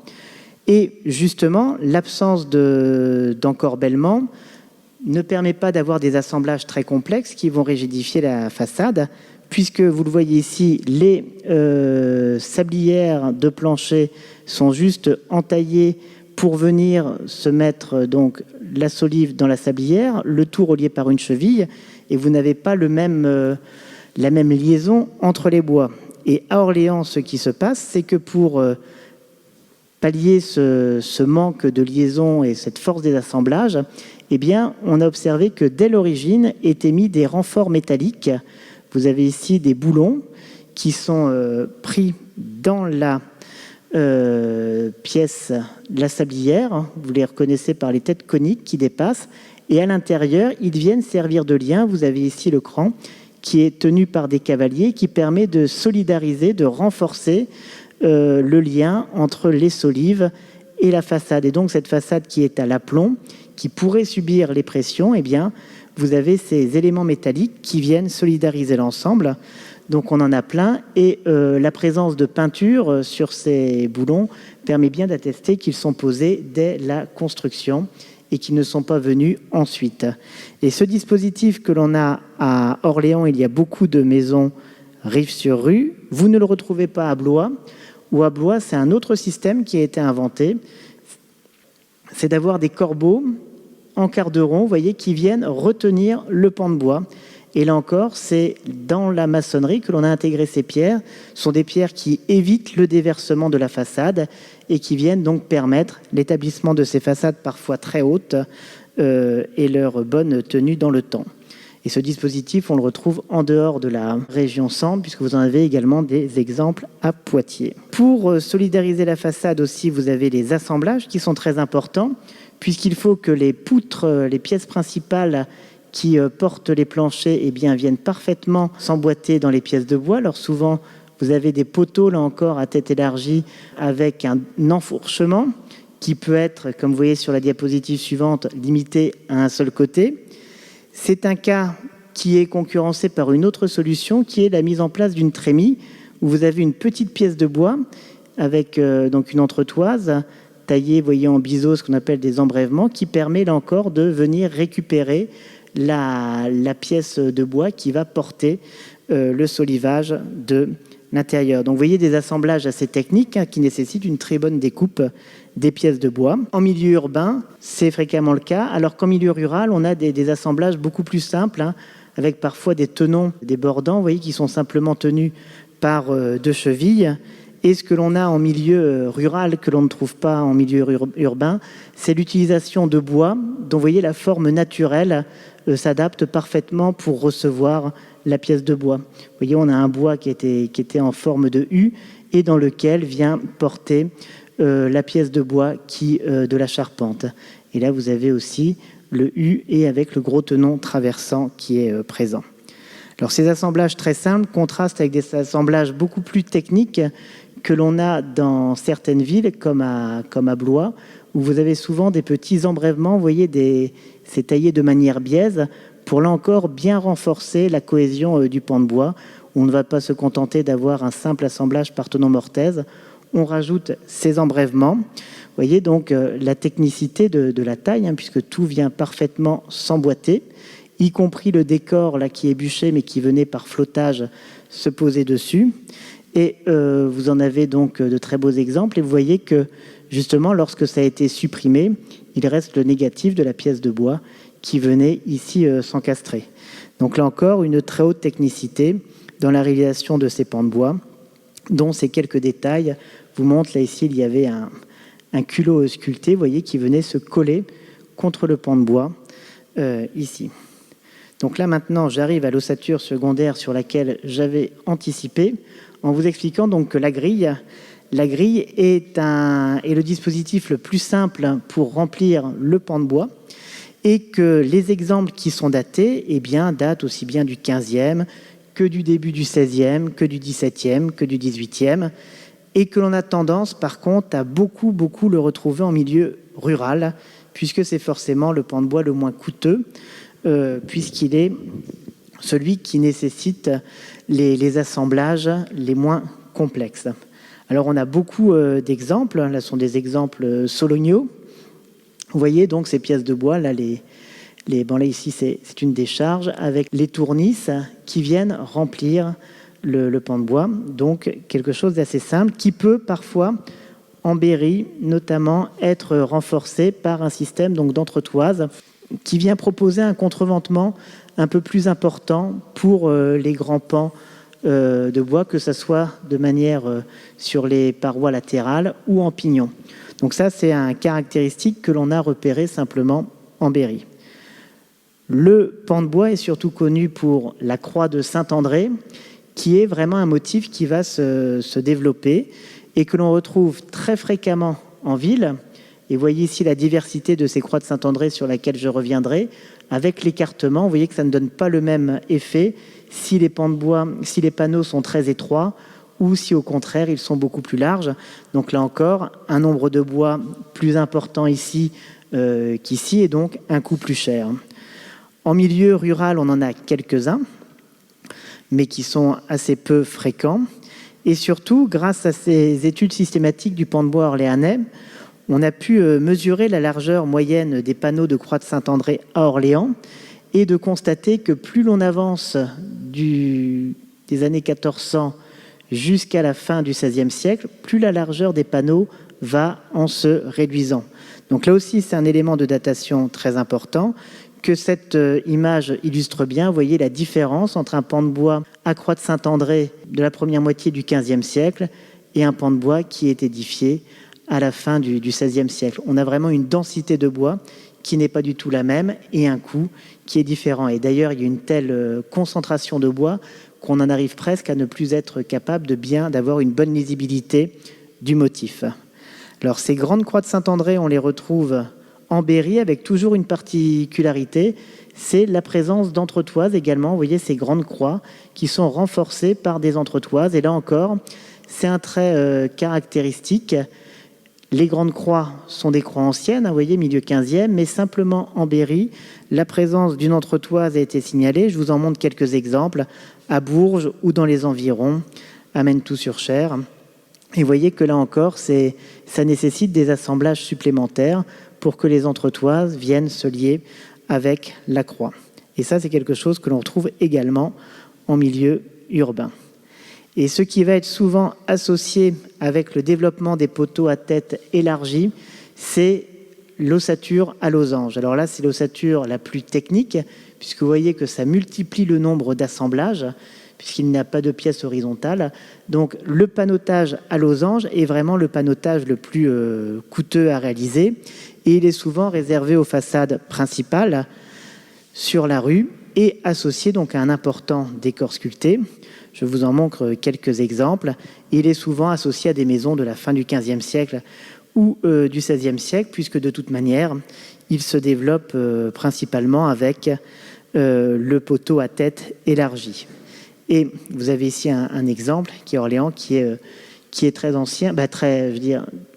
[SPEAKER 1] Et justement, l'absence d'encorbellement ne permet pas d'avoir des assemblages très complexes qui vont rigidifier la façade, puisque vous le voyez ici, les sablières de plancher sont juste entaillées pour venir se mettre donc la solive dans la sablière, le tout relié par une cheville, et vous n'avez pas la même liaison entre les bois. Et à Orléans, ce qui se passe, c'est que pour pallier ce manque de liaison et cette force des assemblages, eh bien, on a observé que dès l'origine étaient mis des renforts métalliques. Vous avez ici des boulons qui sont pris dans la pièce, la sablière. Vous les reconnaissez par les têtes coniques qui dépassent. Et à l'intérieur, ils viennent servir de lien. Vous avez ici le cran qui est tenu par des cavaliers, qui permet de solidariser, de renforcer le lien entre les solives et la façade. Et donc cette façade qui est à l'aplomb, qui pourrait subir les pressions, eh bien, vous avez ces éléments métalliques qui viennent solidariser l'ensemble. Donc on en a plein, et la présence de peinture sur ces boulons permet bien d'attester qu'ils sont posés dès la construction et qu'ils ne sont pas venus ensuite. Et ce dispositif que l'on a à Orléans, il y a beaucoup de maisons rive sur rue, vous ne le retrouvez pas à Blois, ou à Blois, c'est un autre système qui a été inventé, c'est d'avoir des corbeaux en quart de rond, vous voyez, qui viennent retenir le pan de bois. Et là encore, c'est dans la maçonnerie que l'on a intégré ces pierres. Ce sont des pierres qui évitent le déversement de la façade et qui viennent donc permettre l'établissement de ces façades parfois très hautes et leur bonne tenue dans le temps. Et ce dispositif, on le retrouve en dehors de la région centre, puisque vous en avez également des exemples à Poitiers. Pour solidariser la façade aussi, vous avez les assemblages qui sont très importants, puisqu'il faut que les poutres, les pièces principales qui portent les planchers, eh bien, viennent parfaitement s'emboîter dans les pièces de bois. Alors souvent, vous avez des poteaux, là encore, à tête élargie, avec un enfourchement qui peut être, comme vous voyez sur la diapositive suivante, limité à un seul côté. C'est un cas qui est concurrencé par une autre solution, qui est la mise en place d'une trémie, où vous avez une petite pièce de bois avec donc une entretoise taillée, voyez, en biseau, ce qu'on appelle des embrèvements, qui permet, là encore, de venir récupérer la pièce de bois qui va porter le solivage de l'intérieur. Donc vous voyez des assemblages assez techniques qui nécessitent une très bonne découpe des pièces de bois. En milieu urbain, c'est fréquemment le cas, alors qu'en milieu rural, on a des assemblages beaucoup plus simples, avec parfois des tenons, des bordants, vous voyez, qui sont simplement tenus par deux chevilles. Et ce que l'on a en milieu rural, que l'on ne trouve pas en milieu urbain, c'est l'utilisation de bois, dont vous voyez la forme naturelle s'adapte parfaitement pour recevoir la pièce de bois. Vous voyez, on a un bois qui était en forme de U et dans lequel vient porter la pièce de bois de la charpente. Et là, vous avez aussi le U et avec le gros tenon traversant qui est présent. Alors, ces assemblages très simples contrastent avec des assemblages beaucoup plus techniques que l'on a dans certaines villes, comme à Blois, où vous avez souvent des petits embrèvements, vous voyez, c'est taillé de manière biaise, pour là encore bien renforcer la cohésion du pan de bois. On ne va pas se contenter d'avoir un simple assemblage par tenon mortaise, on rajoute ces embrèvements. Vous voyez donc la technicité de la taille, puisque tout vient parfaitement s'emboîter, y compris le décor là, qui est bûché, mais qui venait par flottage se poser dessus. Et vous en avez donc de très beaux exemples. Et vous voyez que, justement, lorsque ça a été supprimé, il reste le négatif de la pièce de bois qui venait ici s'encastrer. Donc là encore, une très haute technicité dans la réalisation de ces pans de bois, dont ces quelques détails vous montrent. Là, ici, il y avait un culot sculpté, vous voyez, qui venait se coller contre le pan de bois, ici. Donc là, maintenant, j'arrive à l'ossature secondaire sur laquelle j'avais anticipé, en vous expliquant donc que la grille est le dispositif le plus simple pour remplir le pan de bois, et que les exemples qui sont datés, eh bien, datent aussi bien du 15e que du début du 16e, que du 17e, que du 18e, et que l'on a tendance, par contre, à beaucoup le retrouver en milieu rural, puisque c'est forcément le pan de bois le moins coûteux, puisqu'il est celui qui nécessite les assemblages les moins complexes. Alors on a beaucoup d'exemples, là ce sont des exemples soloniaux. Vous voyez donc ces pièces de bois, là Bon, là, ici, c'est une décharge avec les tournices qui viennent remplir le pan de bois. Donc, quelque chose d'assez simple qui peut parfois, en Berry, notamment, être renforcé par un système d'entretoise qui vient proposer un contreventement un peu plus important pour les grands pans de bois, que ce soit de manière sur les parois latérales ou en pignon. Donc ça, c'est un caractéristique que l'on a repéré simplement en Berry. Le pan de bois est surtout connu pour la croix de Saint-André, qui est vraiment un motif qui va se développer et que l'on retrouve très fréquemment en ville. Et vous voyez ici la diversité de ces croix de Saint-André sur laquelle je reviendrai. Avec l'écartement, vous voyez que ça ne donne pas le même effet si les pans de bois, si les panneaux sont très étroits ou si au contraire ils sont beaucoup plus larges. Donc là encore, un nombre de bois plus important ici qu'ici et donc un coût plus cher. En milieu rural, on en a quelques-uns, mais qui sont assez peu fréquents. Et surtout, grâce à ces études systématiques du pan de bois orléanais, on a pu mesurer la largeur moyenne des panneaux de croix de Saint-André à Orléans et de constater que plus l'on avance des années 1400 jusqu'à la fin du XVIe siècle, plus la largeur des panneaux va en se réduisant. Donc là aussi, c'est un élément de datation très important que cette image illustre bien. Vous voyez la différence entre un pan de bois à croix de Saint-André de la première moitié du XVe siècle et un pan de bois qui est édifié à la fin du XVIe siècle. On a vraiment une densité de bois qui n'est pas du tout la même et un coût qui est différent. Et d'ailleurs, il y a une telle concentration de bois qu'on en arrive presque à ne plus être capable d'avoir une bonne lisibilité du motif. Alors, ces grandes croix de Saint-André, on les retrouve en Berry avec toujours une particularité, c'est la présence d'entretoises également. Vous voyez ces grandes croix qui sont renforcées par des entretoises. Et là encore, c'est un trait caractéristique. Les grandes croix sont des croix anciennes, vous voyez, milieu 15e, mais simplement en Berry, la présence d'une entretoise a été signalée. Je vous en montre quelques exemples à Bourges ou dans les environs, à Menetou-sur-Cher. Et vous voyez que là encore, ça nécessite des assemblages supplémentaires pour que les entretoises viennent se lier avec la croix. Et ça, c'est quelque chose que l'on retrouve également en milieu urbain. Et ce qui va être souvent associé avec le développement des poteaux à tête élargie, c'est l'ossature à losange. Alors là, c'est l'ossature la plus technique, puisque vous voyez que ça multiplie le nombre d'assemblages, puisqu'il n'y a pas de pièces horizontales. Donc le panotage à losange est vraiment le panotage le plus coûteux à réaliser, et il est souvent réservé aux façades principales sur la rue et associé donc à un important décor sculpté. Je vous en montre quelques exemples. Il est souvent associé à des maisons de la fin du XVe siècle ou du XVIe siècle, puisque de toute manière, il se développe principalement avec le poteau à tête élargie. Et vous avez ici un exemple qui est Orléans, qui est très ancien,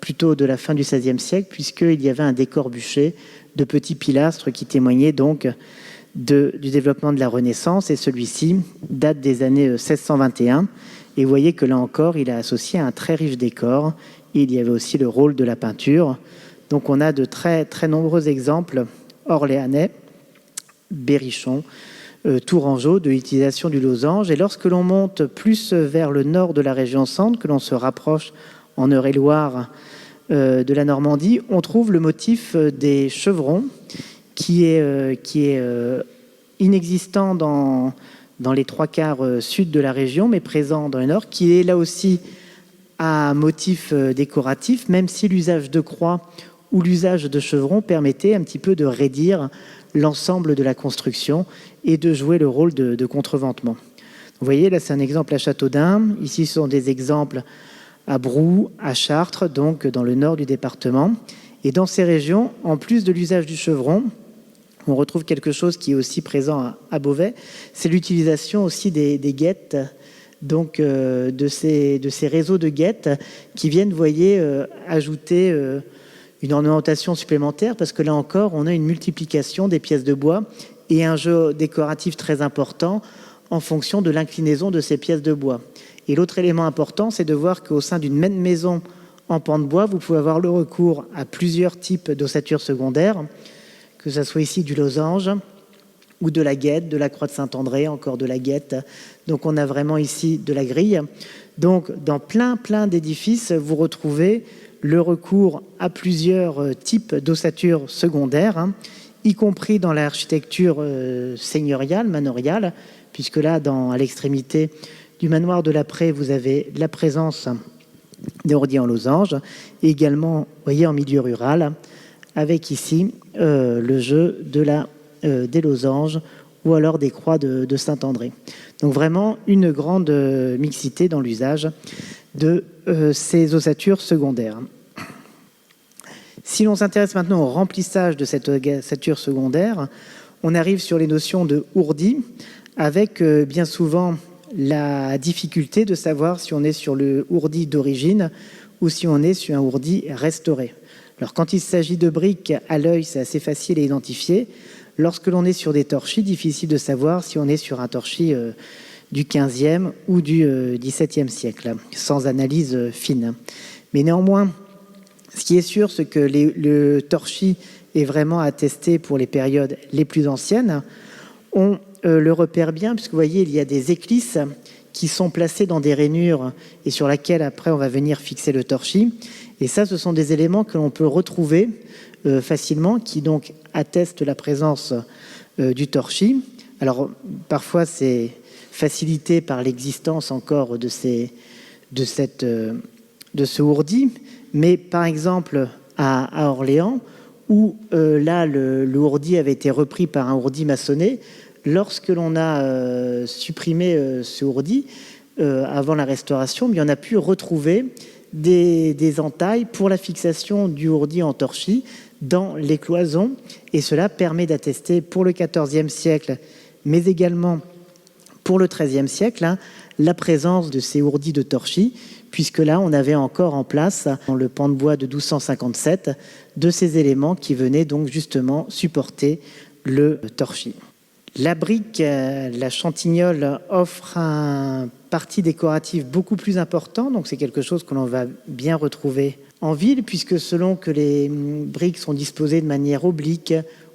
[SPEAKER 1] plutôt de la fin du XVIe siècle, puisqu'il y avait un décor bûcher de petits pilastres qui témoignaient donc du développement de la Renaissance, et celui-ci date des années 1621. Et vous voyez que là encore, il est associé à un très riche décor. Et il y avait aussi le rôle de la peinture. Donc on a de très, très nombreux exemples orléanais, berrichons, tourangeaux, de l'utilisation du losange. Et lorsque l'on monte plus vers le nord de la région centre, que l'on se rapproche en Eure-et-Loire de la Normandie, on trouve le motif des chevrons, qui est inexistant dans les trois quarts sud de la région, mais présent dans le nord, qui est là aussi à motif décoratif, même si l'usage de croix ou l'usage de chevrons permettait un petit peu de raidir l'ensemble de la construction et de jouer le rôle de contreventement. Vous voyez, là c'est un exemple à Châteaudun, ici ce sont des exemples à Brou, à Chartres, donc dans le nord du département. Et dans ces régions, en plus de l'usage du chevron, on retrouve quelque chose qui est aussi présent à Beauvais, c'est l'utilisation aussi des guettes, donc de ces réseaux de guettes qui viennent, vous voyez, ajouter une ornementation supplémentaire, parce que là encore, on a une multiplication des pièces de bois et un jeu décoratif très important en fonction de l'inclinaison de ces pièces de bois. Et l'autre élément important, c'est de voir qu'au sein d'une même maison en pan de bois, vous pouvez avoir le recours à plusieurs types d'ossatures secondaires, que ça soit ici du losange ou de la guette, de la croix de Saint-André, encore de la guette. Donc on a vraiment ici de la grille. Donc dans plein d'édifices, vous retrouvez le recours à plusieurs types d'ossatures secondaires, y compris dans l'architecture seigneuriale, manoriale, puisque là, à l'extrémité du manoir de l'Après, vous avez la présence des ordis en losange, et également, vous voyez, en milieu rural, avec ici le jeu des losanges ou alors des croix de Saint-André. Donc vraiment une grande mixité dans l'usage de ces ossatures secondaires. Si l'on s'intéresse maintenant au remplissage de cette ossature secondaire, on arrive sur les notions de ourdi, avec bien souvent la difficulté de savoir si on est sur le ourdi d'origine ou si on est sur un ourdi restauré. Alors quand il s'agit de briques, à l'œil, c'est assez facile à identifier. Lorsque l'on est sur des torchis, difficile de savoir si on est sur un torchis du 15e ou du 17e siècle, sans analyse fine. Mais néanmoins, ce qui est sûr, c'est que le torchis est vraiment attesté pour les périodes les plus anciennes. On le repère bien, puisque vous voyez, il y a des éclisses qui sont placées dans des rainures et sur laquelle après on va venir fixer le torchis. Et ça, ce sont des éléments que l'on peut retrouver facilement, qui donc attestent la présence du torchis. Alors parfois c'est facilité par l'existence encore de ce ourdi, mais par exemple à Orléans, où là le ourdi avait été repris par un ourdi maçonné, lorsque l'on a supprimé ce ourdi avant la Restauration, on a pu retrouver des entailles pour la fixation du ourdi en torchis dans les cloisons, et cela permet d'attester pour le XIVe siècle, mais également pour le XIIIe siècle, la présence de ces ourdis de torchis, puisque là, on avait encore en place, dans le pan de bois de 1257, de ces éléments qui venaient donc justement supporter le torchis. La brique, la Chantignole, offre un parti décoratif beaucoup plus important, donc c'est quelque chose que l'on va bien retrouver en ville, puisque selon que les briques sont disposées de manière oblique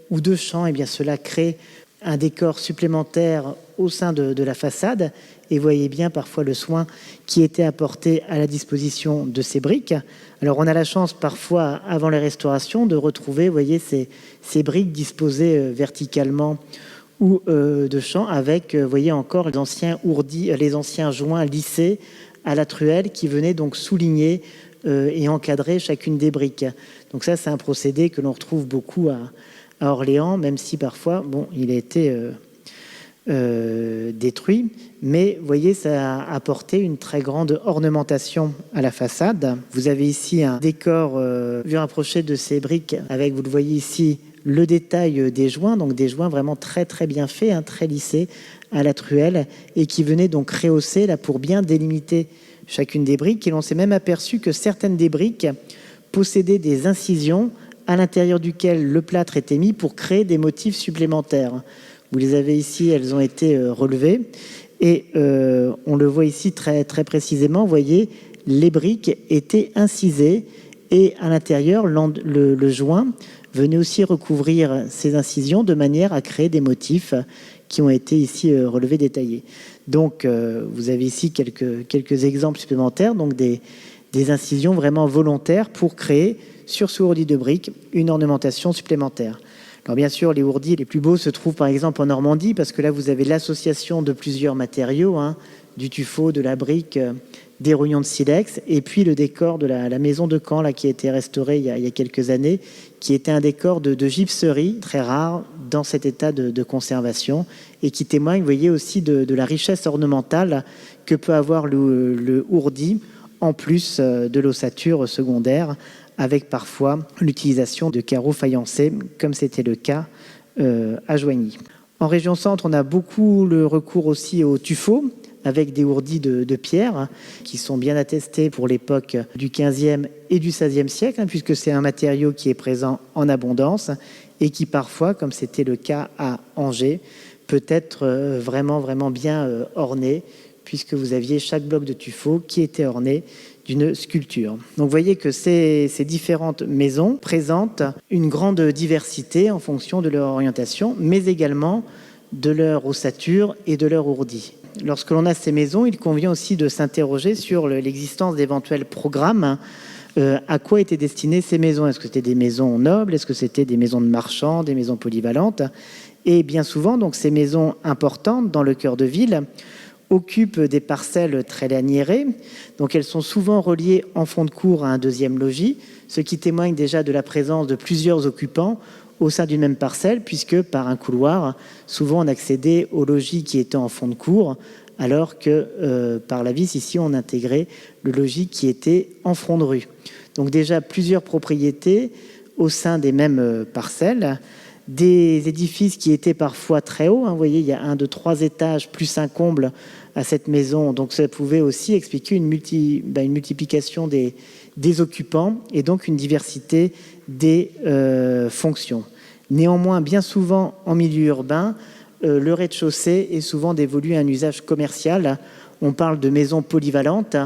[SPEAKER 1] ou de champ, et bien cela crée un décor supplémentaire au sein de la façade. Et vous voyez bien parfois le soin qui était apporté à la disposition de ces briques. Alors on a la chance parfois, avant les restaurations, de retrouver, vous voyez, ces briques disposées verticalement ou de champ, avec, vous voyez encore, les anciens ourdis, les anciens joints lissés à la truelle qui venaient donc souligner et encadrer chacune des briques. Donc ça, c'est un procédé que l'on retrouve beaucoup à Orléans, même si parfois, bon, il a été détruit. Mais vous voyez, ça a apporté une très grande ornementation à la façade. Vous avez ici un décor vu rapproché de ces briques, avec, vous le voyez ici, le détail des joints, donc des joints vraiment très bien faits, très lissés à la truelle, et qui venaient donc rehausser là pour bien délimiter chacune des briques. Et l'on s'est même aperçu que certaines des briques possédaient des incisions à l'intérieur duquel le plâtre était mis pour créer des motifs supplémentaires. Vous les avez ici, elles ont été relevées, et on le voit ici très précisément. Vous voyez, les briques étaient incisées, et à l'intérieur, le joint venait aussi recouvrir ces incisions de manière à créer des motifs qui ont été ici relevés, détaillés. Donc, vous avez ici quelques exemples supplémentaires, donc des incisions vraiment volontaires pour créer sur ce ourdi de briques une ornementation supplémentaire. Alors bien sûr, les ourdis les plus beaux se trouvent par exemple en Normandie, parce que là vous avez l'association de plusieurs matériaux, du tuffeau, de la brique, des rouillons de silex, et puis le décor de la maison de Caen là, qui a été restaurée il y a quelques années, qui était un décor de gypserie très rare dans cet état de conservation, et qui témoigne, vous voyez, aussi de la richesse ornementale que peut avoir le ourdi, en plus de l'ossature secondaire, avec parfois l'utilisation de carreaux faïencés, comme c'était le cas à Joigny. En région centre, on a beaucoup le recours aussi au tuffeau, avec des ourdis de pierre, qui sont bien attestés pour l'époque du XVe et du XVIe siècle, puisque c'est un matériau qui est présent en abondance, et qui parfois, comme c'était le cas à Angers, peut être vraiment bien orné, puisque vous aviez chaque bloc de tuffeau qui était orné d'une sculpture. Donc vous voyez que ces différentes maisons présentent une grande diversité en fonction de leur orientation, mais également de leur ossature et de leur ourdis. Lorsque l'on a ces maisons, il convient aussi de s'interroger sur l'existence d'éventuels programmes. À quoi étaient destinées ces maisons? Est-ce que c'était des maisons nobles? Est-ce que c'était des maisons de marchands, des maisons polyvalentes? Et bien souvent, donc, ces maisons importantes dans le cœur de ville occupent des parcelles très laniérées. Donc elles sont souvent reliées en fond de cour à un deuxième logis, ce qui témoigne déjà de la présence de plusieurs occupants au sein d'une même parcelle, puisque par un couloir, souvent on accédait au logis qui était en fond de cour, alors que par la vis, ici, on intégrait le logis qui était en front de rue. Donc déjà plusieurs propriétés au sein des mêmes parcelles, des édifices qui étaient parfois très hauts. Vous voyez, il y a 1, 2, 3 étages plus un comble à cette maison. Donc ça pouvait aussi expliquer une multiplication des occupants et donc une diversité des fonctions. Néanmoins, bien souvent en milieu urbain, le rez-de-chaussée est souvent dévolu à un usage commercial. On parle de maisons polyvalentes,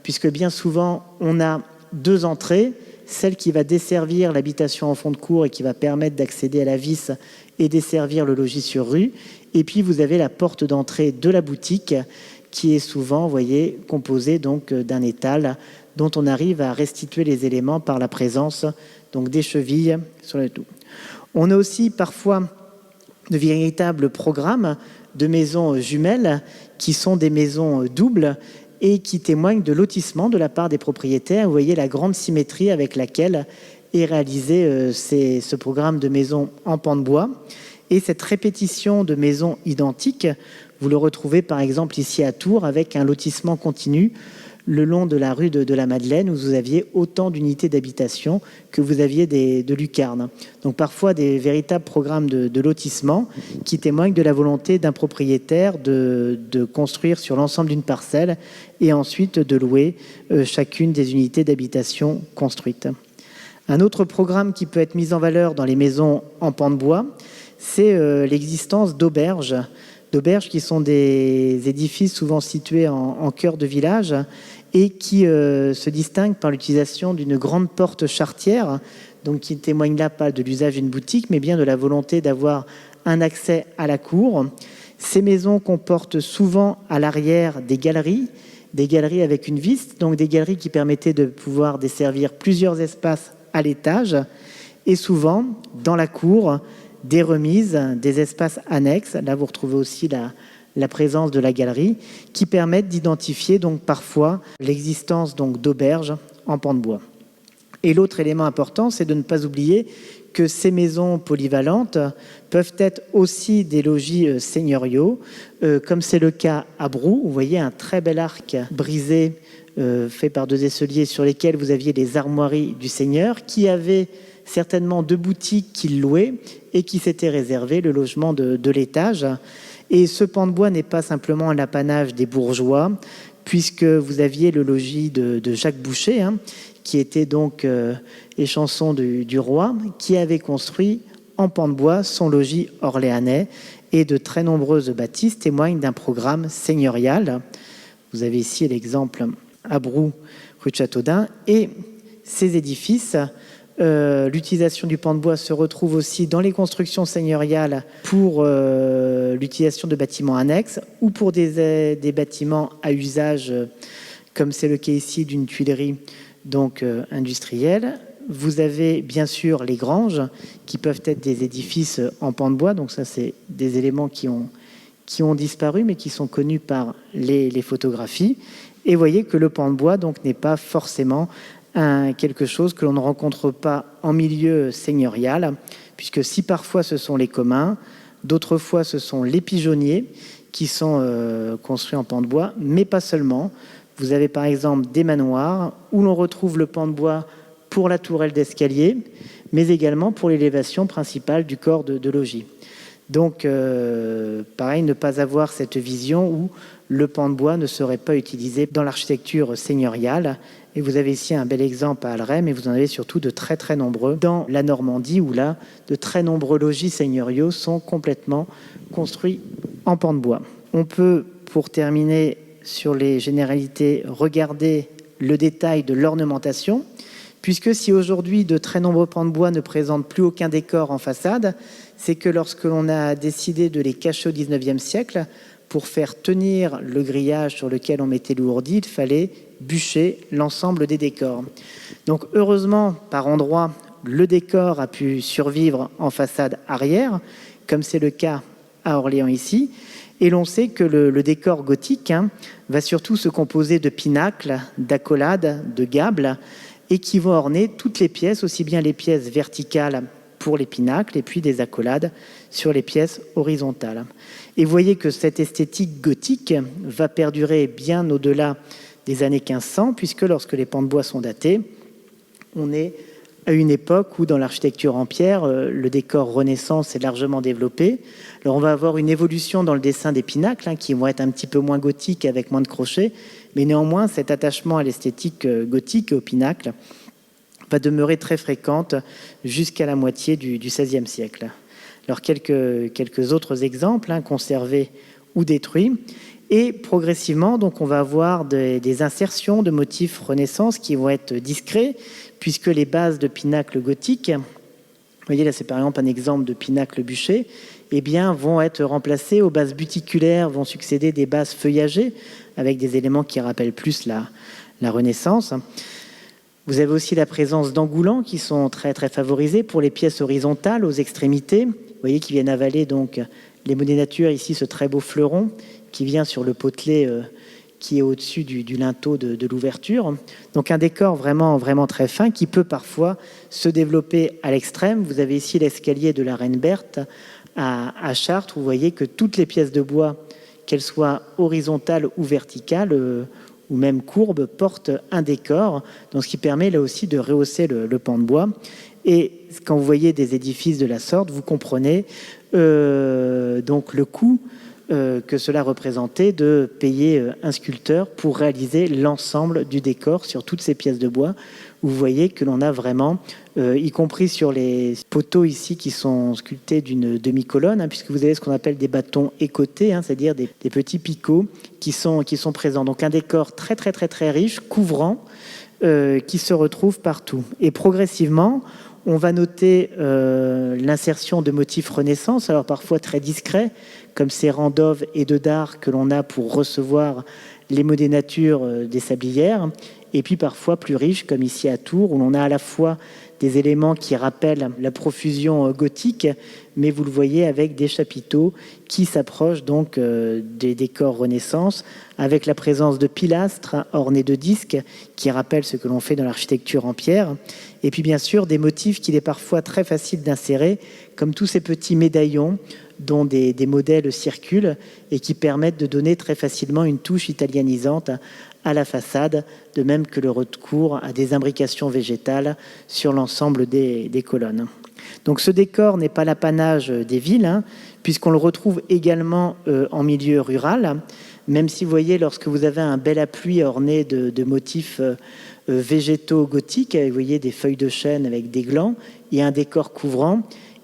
[SPEAKER 1] puisque bien souvent on a 2 entrées, celle qui va desservir l'habitation en fond de cour et qui va permettre d'accéder à la vis et desservir le logis sur rue. Et puis vous avez la porte d'entrée de la boutique qui est souvent, vous voyez, composée donc d'un étal dont on arrive à restituer les éléments par la présence donc des chevilles sur le tout. On a aussi parfois de véritables programmes de maisons jumelles qui sont des maisons doubles et qui témoignent de lotissement de la part des propriétaires. Vous voyez la grande symétrie avec laquelle est réalisé ce programme de maisons en pan de bois. Et cette répétition de maisons identiques, vous le retrouvez par exemple ici à Tours avec un lotissement continu le long de la rue de la Madeleine, où vous aviez autant d'unités d'habitation que vous aviez de lucarnes. Donc parfois des véritables programmes de lotissement qui témoignent de la volonté d'un propriétaire de construire sur l'ensemble d'une parcelle et ensuite de louer chacune des unités d'habitation construites. Un autre programme qui peut être mis en valeur dans les maisons en pan de bois, c'est l'existence d'auberges. D'auberges qui sont des édifices souvent situés en cœur de village et qui se distinguent par l'utilisation d'une grande porte charretière, donc qui ne témoigne là pas de l'usage d'une boutique, mais bien de la volonté d'avoir un accès à la cour. Ces maisons comportent souvent à l'arrière des galeries avec une vis, donc des galeries qui permettaient de pouvoir desservir plusieurs espaces à l'étage, et souvent dans la cour, des remises, des espaces annexes. Là, vous retrouvez aussi la présence de la galerie qui permettent d'identifier donc parfois l'existence donc d'auberges en pan de bois. Et l'autre élément important, c'est de ne pas oublier que ces maisons polyvalentes peuvent être aussi des logis seigneuriaux, comme c'est le cas à Brou. Vous voyez un très bel arc brisé fait par 2 aisseliers sur lesquels vous aviez les armoiries du seigneur qui avaient certainement 2 boutiques qu'il louait et qui s'étaient réservé le logement de l'étage. Et ce pan de bois n'est pas simplement un apanage des bourgeois, puisque vous aviez le logis de Jacques Boucher, qui était donc échanson du roi, qui avait construit en pan de bois son logis orléanais, et de très nombreuses bâtisses témoignent d'un programme seigneurial. Vous avez ici l'exemple à Brou, rue de Châteaudun, et ces édifices, l'utilisation du pan de bois se retrouve aussi dans les constructions seigneuriales pour l'utilisation de bâtiments annexes ou pour des bâtiments à usage, comme c'est le cas ici d'une tuilerie donc industrielle. Vous avez bien sûr les granges qui peuvent être des édifices en pan de bois, donc ça c'est des éléments qui ont disparu mais qui sont connus par les photographies. Et vous voyez que le pan de bois donc n'est pas forcément quelque chose que l'on ne rencontre pas en milieu seigneurial, puisque si parfois ce sont les communs, d'autres fois ce sont les pigeonniers qui sont construits en pan de bois, mais pas seulement. Vous avez par exemple des manoirs où l'on retrouve le pan de bois pour la tourelle d'escalier, mais également pour l'élévation principale du corps de logis. Donc, pareil, ne pas avoir cette vision où le pan de bois ne serait pas utilisé dans l'architecture seigneuriale. Et vous avez ici un bel exemple à Alrem, et vous en avez surtout de très très nombreux dans la Normandie, où là, de très nombreux logis seigneuriaux sont complètement construits en pan de bois. On peut, pour terminer, sur les généralités, regarder le détail de l'ornementation, puisque si aujourd'hui de très nombreux pans de bois ne présentent plus aucun décor en façade, c'est que lorsque l'on a décidé de les cacher au XIXe siècle, pour faire tenir le grillage sur lequel on mettait l'ourdi, il fallait bûcher l'ensemble des décors. Donc heureusement, par endroits, le décor a pu survivre en façade arrière, comme c'est le cas à Orléans ici, et l'on sait que le décor gothique va surtout se composer de pinacles, d'accolades, de gables, et qui vont orner toutes les pièces, aussi bien les pièces verticales pour les pinacles, et puis des accolades sur les pièces horizontales. Et vous voyez que cette esthétique gothique va perdurer bien au-delà des années 1500, puisque lorsque les pans de bois sont datés, on est à une époque où, dans l'architecture en pierre, le décor Renaissance est largement développé. Alors, on va avoir une évolution dans le dessin des pinacles, qui vont être un petit peu moins gothiques, avec moins de crochets, mais néanmoins, cet attachement à l'esthétique gothique et au pinacle va demeurer très fréquente jusqu'à la moitié du XVIe siècle. Alors, quelques autres exemples, conservés ou détruits. Et progressivement, donc, on va avoir des insertions de motifs Renaissance qui vont être discrets, puisque les bases de pinacle gothique, vous voyez là c'est par exemple un exemple de pinacle bûché, eh bien, vont être remplacées aux bases buticulaires, vont succéder des bases feuillagées, avec des éléments qui rappellent plus la Renaissance. Vous avez aussi la présence d'engoulants qui sont très, très favorisés pour les pièces horizontales aux extrémités. Vous voyez qui viennent avaler donc les modénatures, ici ce très beau fleuron qui vient sur le potelet qui est au-dessus du linteau de l'ouverture. Donc un décor vraiment, vraiment très fin qui peut parfois se développer à l'extrême. Vous avez ici l'escalier de la Reine Berthe à Chartres. Vous voyez que toutes les pièces de bois, qu'elles soient horizontales ou verticales, ou même courbes, portent un décor, donc ce qui permet là aussi de rehausser le pan de bois. Et quand vous voyez des édifices de la sorte, vous comprenez donc le coût que cela représentait de payer un sculpteur pour réaliser l'ensemble du décor sur toutes ces pièces de bois. Vous voyez que l'on a vraiment, y compris sur les poteaux ici qui sont sculptés d'une demi-colonne, puisque vous avez ce qu'on appelle des bâtons écotés, c'est-à-dire des petits picots qui sont présents. Donc un décor très très très très riche, couvrant, qui se retrouve partout. Et progressivement, on va noter l'insertion de motifs Renaissance, alors parfois très discrets, comme ces rangs d'oves et de dards que l'on a pour recevoir les modénatures des sablières, et puis parfois plus riches, comme ici à Tours, où l'on a à la fois des éléments qui rappellent la profusion gothique, mais vous le voyez avec des chapiteaux qui s'approchent donc des décors Renaissance, avec la présence de pilastres ornés de disques qui rappellent ce que l'on fait dans l'architecture en pierre, et puis bien sûr des motifs qu'il est parfois très facile d'insérer, comme tous ces petits médaillons dont des modèles circulent et qui permettent de donner très facilement une touche italianisante à la façade, de même que le recours à des imbrications végétales sur l'ensemble des colonnes. Donc ce décor n'est pas l'apanage des villes, puisqu'on le retrouve également en milieu rural, même si vous voyez, lorsque vous avez un bel appui orné de motifs végétaux gothiques, vous voyez des feuilles de chêne avec des glands, et un décor couvrant,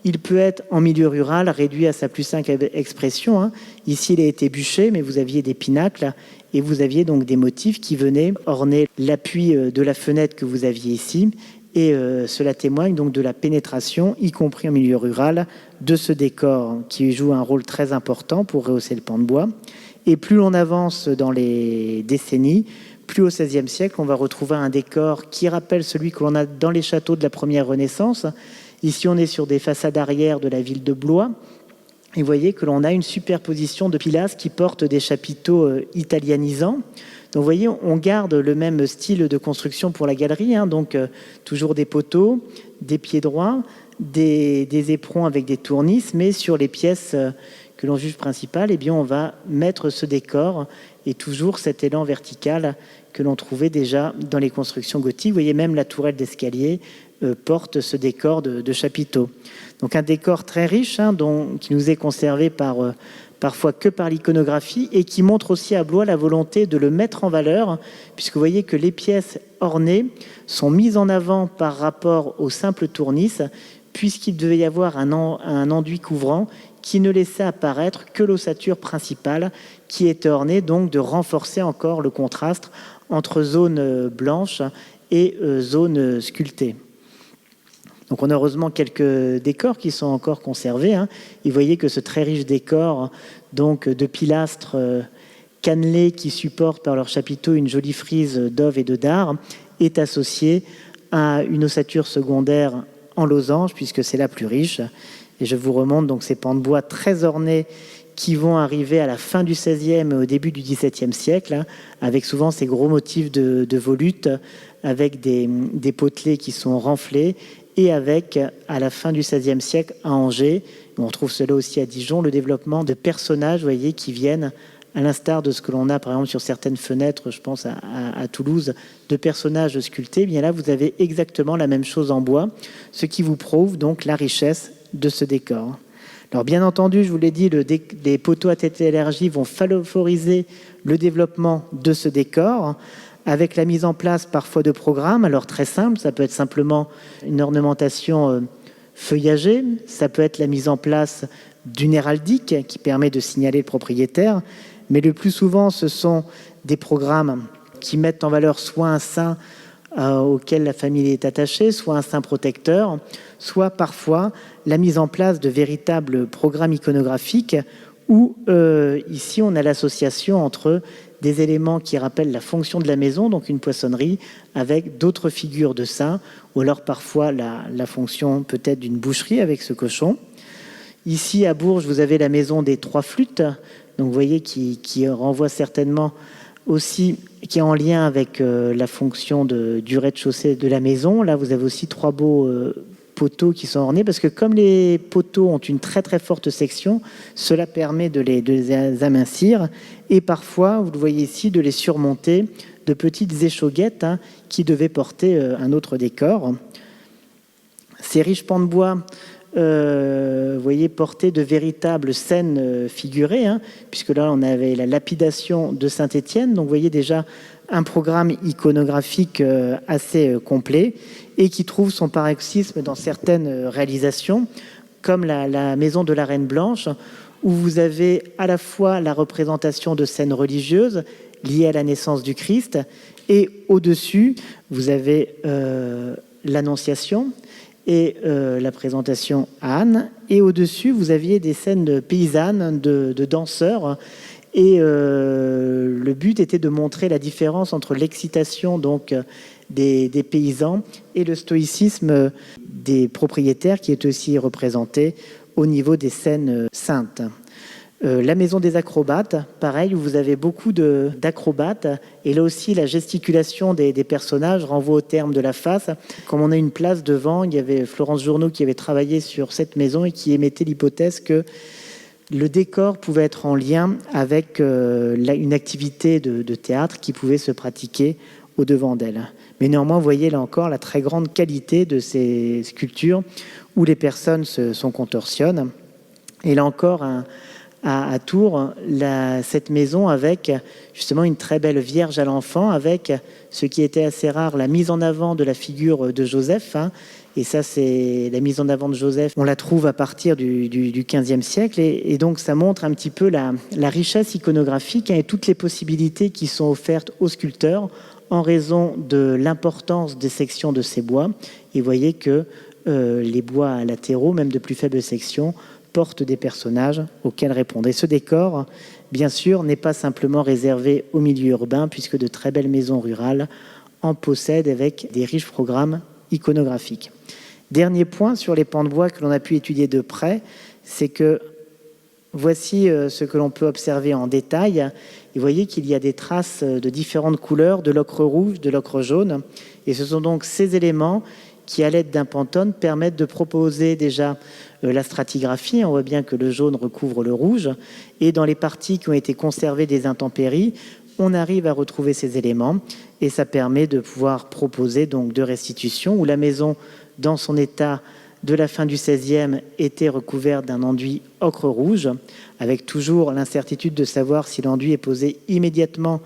[SPEAKER 1] il peut être en milieu rural réduit à sa plus simple expression. Ici, il a été bûché, mais vous aviez des pinacles et vous aviez donc des motifs qui venaient orner l'appui de la fenêtre que vous aviez ici. Et cela témoigne donc de la pénétration, y compris en milieu rural, de ce décor qui joue un rôle très important pour rehausser le pan de bois. Et plus on avance dans les décennies, plus au XVIe siècle, on va retrouver un décor qui rappelle celui que l'on a dans les châteaux de la première Renaissance. Ici, on est sur des façades arrière de la ville de Blois. Et vous voyez que l'on a une superposition de pilastres qui portent des chapiteaux italianisants. Donc, vous voyez, on garde le même style de construction pour la galerie. Donc, toujours des poteaux, des pieds droits, des éperons avec des tournices. Mais sur les pièces que l'on juge principales, eh bien, on va mettre ce décor et toujours cet élan vertical que l'on trouvait déjà dans les constructions gothiques. Vous voyez, même la tourelle d'escalier porte ce décor de chapiteaux. Donc un décor très riche qui nous est conservé parfois que par l'iconographie et qui montre aussi à Blois la volonté de le mettre en valeur, puisque vous voyez que les pièces ornées sont mises en avant par rapport aux simples tournices, puisqu'il devait y avoir un enduit couvrant qui ne laissait apparaître que l'ossature principale qui était ornée, donc de renforcer encore le contraste entre zone blanche et zone sculptée. Donc on a heureusement quelques décors qui sont encore conservés. Et vous voyez que ce très riche décor donc, de pilastres cannelés qui supportent par leur chapiteau une jolie frise d'œuvres et de dard est associé à une ossature secondaire en losange, puisque c'est la plus riche. Et je vous remonte donc ces pans de bois très ornés qui vont arriver à la fin du XVIe et au début du XVIIe siècle, avec souvent ces gros motifs de volutes, avec des potelets qui sont renflés, et avec, à la fin du XVIe siècle, à Angers, on retrouve cela aussi à Dijon, le développement de personnages, vous voyez, qui viennent, à l'instar de ce que l'on a par exemple sur certaines fenêtres, je pense à Toulouse, de personnages sculptés. Eh bien là, vous avez exactement la même chose en bois, ce qui vous prouve donc la richesse de ce décor. Alors bien entendu, je vous l'ai dit, les poteaux à tête élargie vont favoriser le développement de ce décor, avec la mise en place parfois de programmes, alors très simple, ça peut être simplement une ornementation feuillagée, ça peut être la mise en place d'une héraldique qui permet de signaler le propriétaire, mais le plus souvent ce sont des programmes qui mettent en valeur soit un saint auquel la famille est attachée, soit un saint protecteur, soit parfois la mise en place de véritables programmes iconographiques où ici on a l'association entre des éléments qui rappellent la fonction de la maison, donc une poissonnerie, avec d'autres figures de saints, ou alors parfois la fonction peut-être d'une boucherie avec ce cochon. Ici, à Bourges, vous avez la maison des trois flûtes, donc vous voyez qui renvoie certainement aussi, qui est en lien avec la fonction du rez-de-chaussée de la maison. Là, vous avez aussi trois beaux poteaux qui sont ornés, parce que comme les poteaux ont une très très forte section, cela permet de les amincir, et parfois, vous le voyez ici, de les surmonter de petites échauguettes qui devaient porter un autre décor. Ces riches pans de bois, vous voyez, portaient de véritables scènes figurées, puisque là, on avait la lapidation de Saint-Étienne, donc vous voyez déjà un programme iconographique assez complet, et qui trouve son paroxysme dans certaines réalisations, comme la maison de la Reine Blanche, où vous avez à la fois la représentation de scènes religieuses liées à la naissance du Christ, et au-dessus, vous avez l'Annonciation et la présentation à Anne, et au-dessus, vous aviez des scènes paysannes de danseurs, et le but était de montrer la différence entre l'excitation donc des paysans et le stoïcisme des propriétaires, qui est aussi représenté au niveau des scènes saintes. La maison des acrobates, pareil, où vous avez beaucoup d'acrobates, et là aussi la gesticulation des personnages renvoie au terme de la face. Comme on a une place devant, il y avait Florence Journeau qui avait travaillé sur cette maison et qui émettait l'hypothèse que le décor pouvait être en lien avec une activité de théâtre qui pouvait se pratiquer au-devant d'elle. Mais néanmoins, vous voyez là encore la très grande qualité de ces sculptures où les personnes se contorsionnent. Et là encore, à Tours, cette maison avec justement une très belle Vierge à l'enfant, avec ce qui était assez rare, la mise en avant de la figure de Joseph. Et ça, c'est la mise en avant de Joseph. On la trouve à partir du XVe siècle. Et donc, ça montre un petit peu la richesse iconographique et toutes les possibilités qui sont offertes aux sculpteurs en raison de l'importance des sections de ces bois. Et vous voyez que les bois latéraux, même de plus faible section, portent des personnages auxquels répondre. Et ce décor, bien sûr, n'est pas simplement réservé au milieu urbain, puisque de très belles maisons rurales en possèdent avec des riches programmes iconographiques. Dernier point sur les pans de bois que l'on a pu étudier de près, c'est que voici ce que l'on peut observer en détail. Et vous voyez qu'il y a des traces de différentes couleurs, de l'ocre rouge, de l'ocre jaune. Et ce sont donc ces éléments qui, à l'aide d'un Pantone, permettent de proposer déjà la stratigraphie. On voit bien que le jaune recouvre le rouge. Et dans les parties qui ont été conservées des intempéries, on arrive à retrouver ces éléments. Et ça permet de pouvoir proposer donc de restitution où la maison, dans son état de la fin du XVIe, était recouverte d'un enduit ocre rouge, avec toujours l'incertitude de savoir si l'enduit est posé immédiatement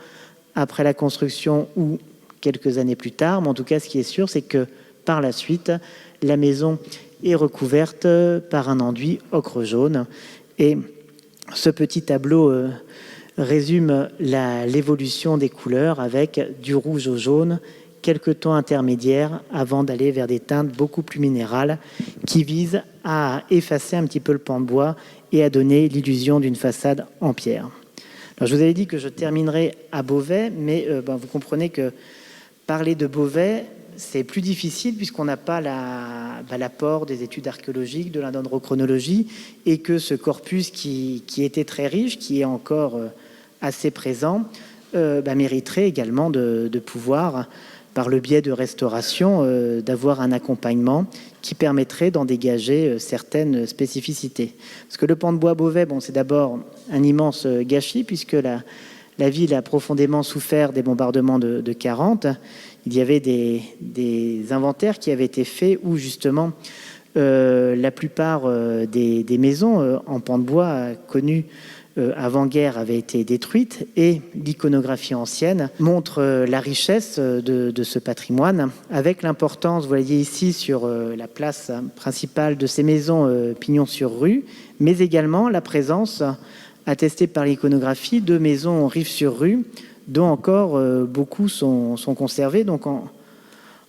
[SPEAKER 1] après la construction ou quelques années plus tard. Mais en tout cas, ce qui est sûr, c'est que par la suite, la maison est recouverte par un enduit ocre jaune. Et ce petit tableau résume l'évolution des couleurs avec du rouge au jaune, quelques tons intermédiaires avant d'aller vers des teintes beaucoup plus minérales qui visent à effacer un petit peu le pan de bois et à donner l'illusion d'une façade en pierre. Alors, je vous avais dit que je terminerai à Beauvais, mais vous comprenez que parler de Beauvais, c'est plus difficile puisqu'on n'a pas l'apport des études archéologiques, de la dendrochronologie, et que ce corpus qui était très riche, qui est encore assez présent, mériterait également de pouvoir, par le biais de restauration, d'avoir un accompagnement qui permettrait d'en dégager certaines spécificités. Parce que le pan de bois Beauvais, c'est d'abord un immense gâchis, puisque la ville a profondément souffert des bombardements de 40. Il y avait des inventaires qui avaient été faits où, justement, la plupart des maisons en pan de bois connues avant-guerre avaient été détruites, et l'iconographie ancienne montre la richesse de ce patrimoine, avec l'importance, vous voyez ici sur la place principale de ces maisons pignon-sur-rue, mais également la présence, attestée par l'iconographie, de maisons rive-sur-rue, dont encore beaucoup sont conservées. Donc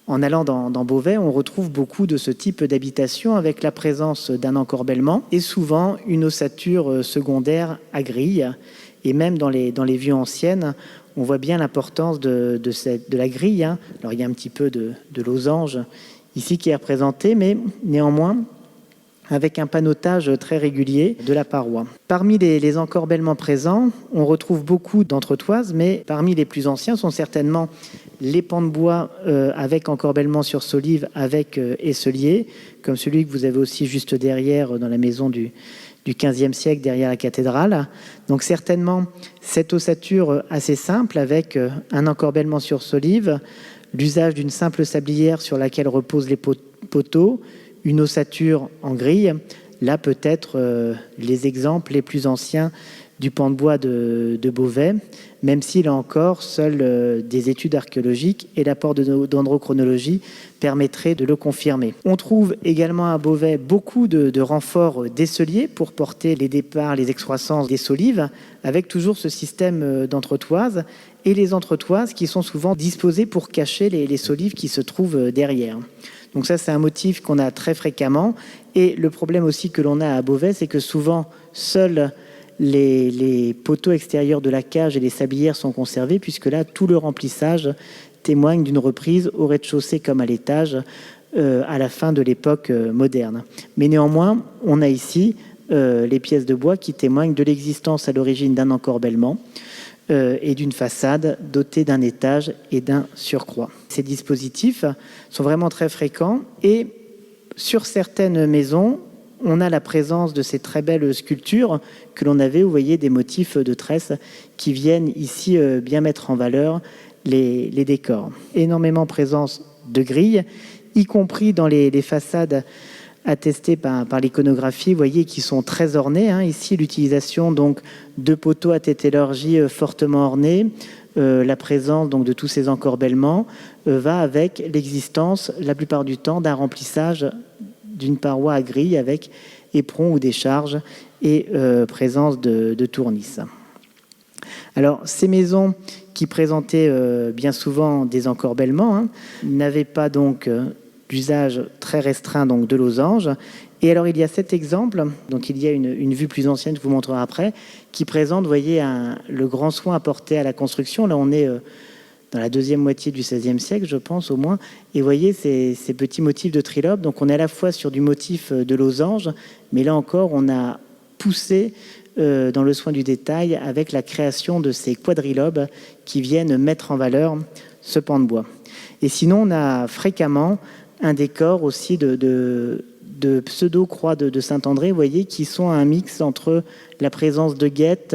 [SPEAKER 1] en allant dans Beauvais, on retrouve beaucoup de ce type d'habitation avec la présence d'un encorbellement et souvent une ossature secondaire à grille. Et même dans les vues anciennes, on voit bien l'importance de la grille. Alors il y a un petit peu de losange ici qui est représenté, mais néanmoins avec un panotage très régulier de la paroi. Parmi les encorbellements présents, on retrouve beaucoup d'entretoises, mais parmi les plus anciens sont certainement les pans de bois avec encorbellement sur solive avec esselier, comme celui que vous avez aussi juste derrière dans la maison du XVe siècle, derrière la cathédrale. Donc certainement cette ossature assez simple avec un encorbellement sur solive, l'usage d'une simple sablière sur laquelle reposent les poteaux, une ossature en grille, là peut-être les exemples les plus anciens du pan de bois de Beauvais, même si là encore, seules des études archéologiques et l'apport de dendrochronologie permettraient de le confirmer. On trouve également à Beauvais beaucoup de renforts d'esseliers pour porter les départs, les excroissances des solives, avec toujours ce système d'entretoises, et les entretoises qui sont souvent disposées pour cacher les solives qui se trouvent derrière. Donc ça, c'est un motif qu'on a très fréquemment. Et le problème aussi que l'on a à Beauvais, c'est que souvent, seuls les poteaux extérieurs de la cage et les sablières sont conservés, puisque là, tout le remplissage témoigne d'une reprise au rez-de-chaussée comme à l'étage à la fin de l'époque moderne. Mais néanmoins, on a ici les pièces de bois qui témoignent de l'existence à l'origine d'un encorbellement et d'une façade dotée d'un étage et d'un surcroît. Ces dispositifs sont vraiment très fréquents, et sur certaines maisons, on a la présence de ces très belles sculptures que l'on avait, vous voyez, des motifs de tresse qui viennent ici bien mettre en valeur les décors. Énormément présence de grilles, y compris dans les façades attestées par l'iconographie, vous voyez, qui sont très ornées. Ici, l'utilisation donc de poteaux à tétélurgie fortement ornés, la présence donc de tous ces encorbellements va avec l'existence, la plupart du temps, d'un remplissage d'une paroi à grille avec éperon ou décharge et présence de tournis. Alors, ces maisons qui présentaient bien souvent des encorbellements n'avaient pas donc d'usage très restreint donc de losanges. Et alors, il y a cet exemple, donc il y a une vue plus ancienne, je vous montrerai après, qui présente, vous voyez, le grand soin apporté à la construction. Là, on est dans la deuxième moitié du XVIe siècle, je pense, au moins. Et vous voyez ces petits motifs de trilobes. Donc, on est à la fois sur du motif de losange, mais là encore, on a poussé dans le soin du détail avec la création de ces quadrilobes qui viennent mettre en valeur ce pan de bois. Et sinon, on a fréquemment un décor aussi de pseudo-croix de Saint-André, vous voyez, qui sont un mix entre la présence de guettes,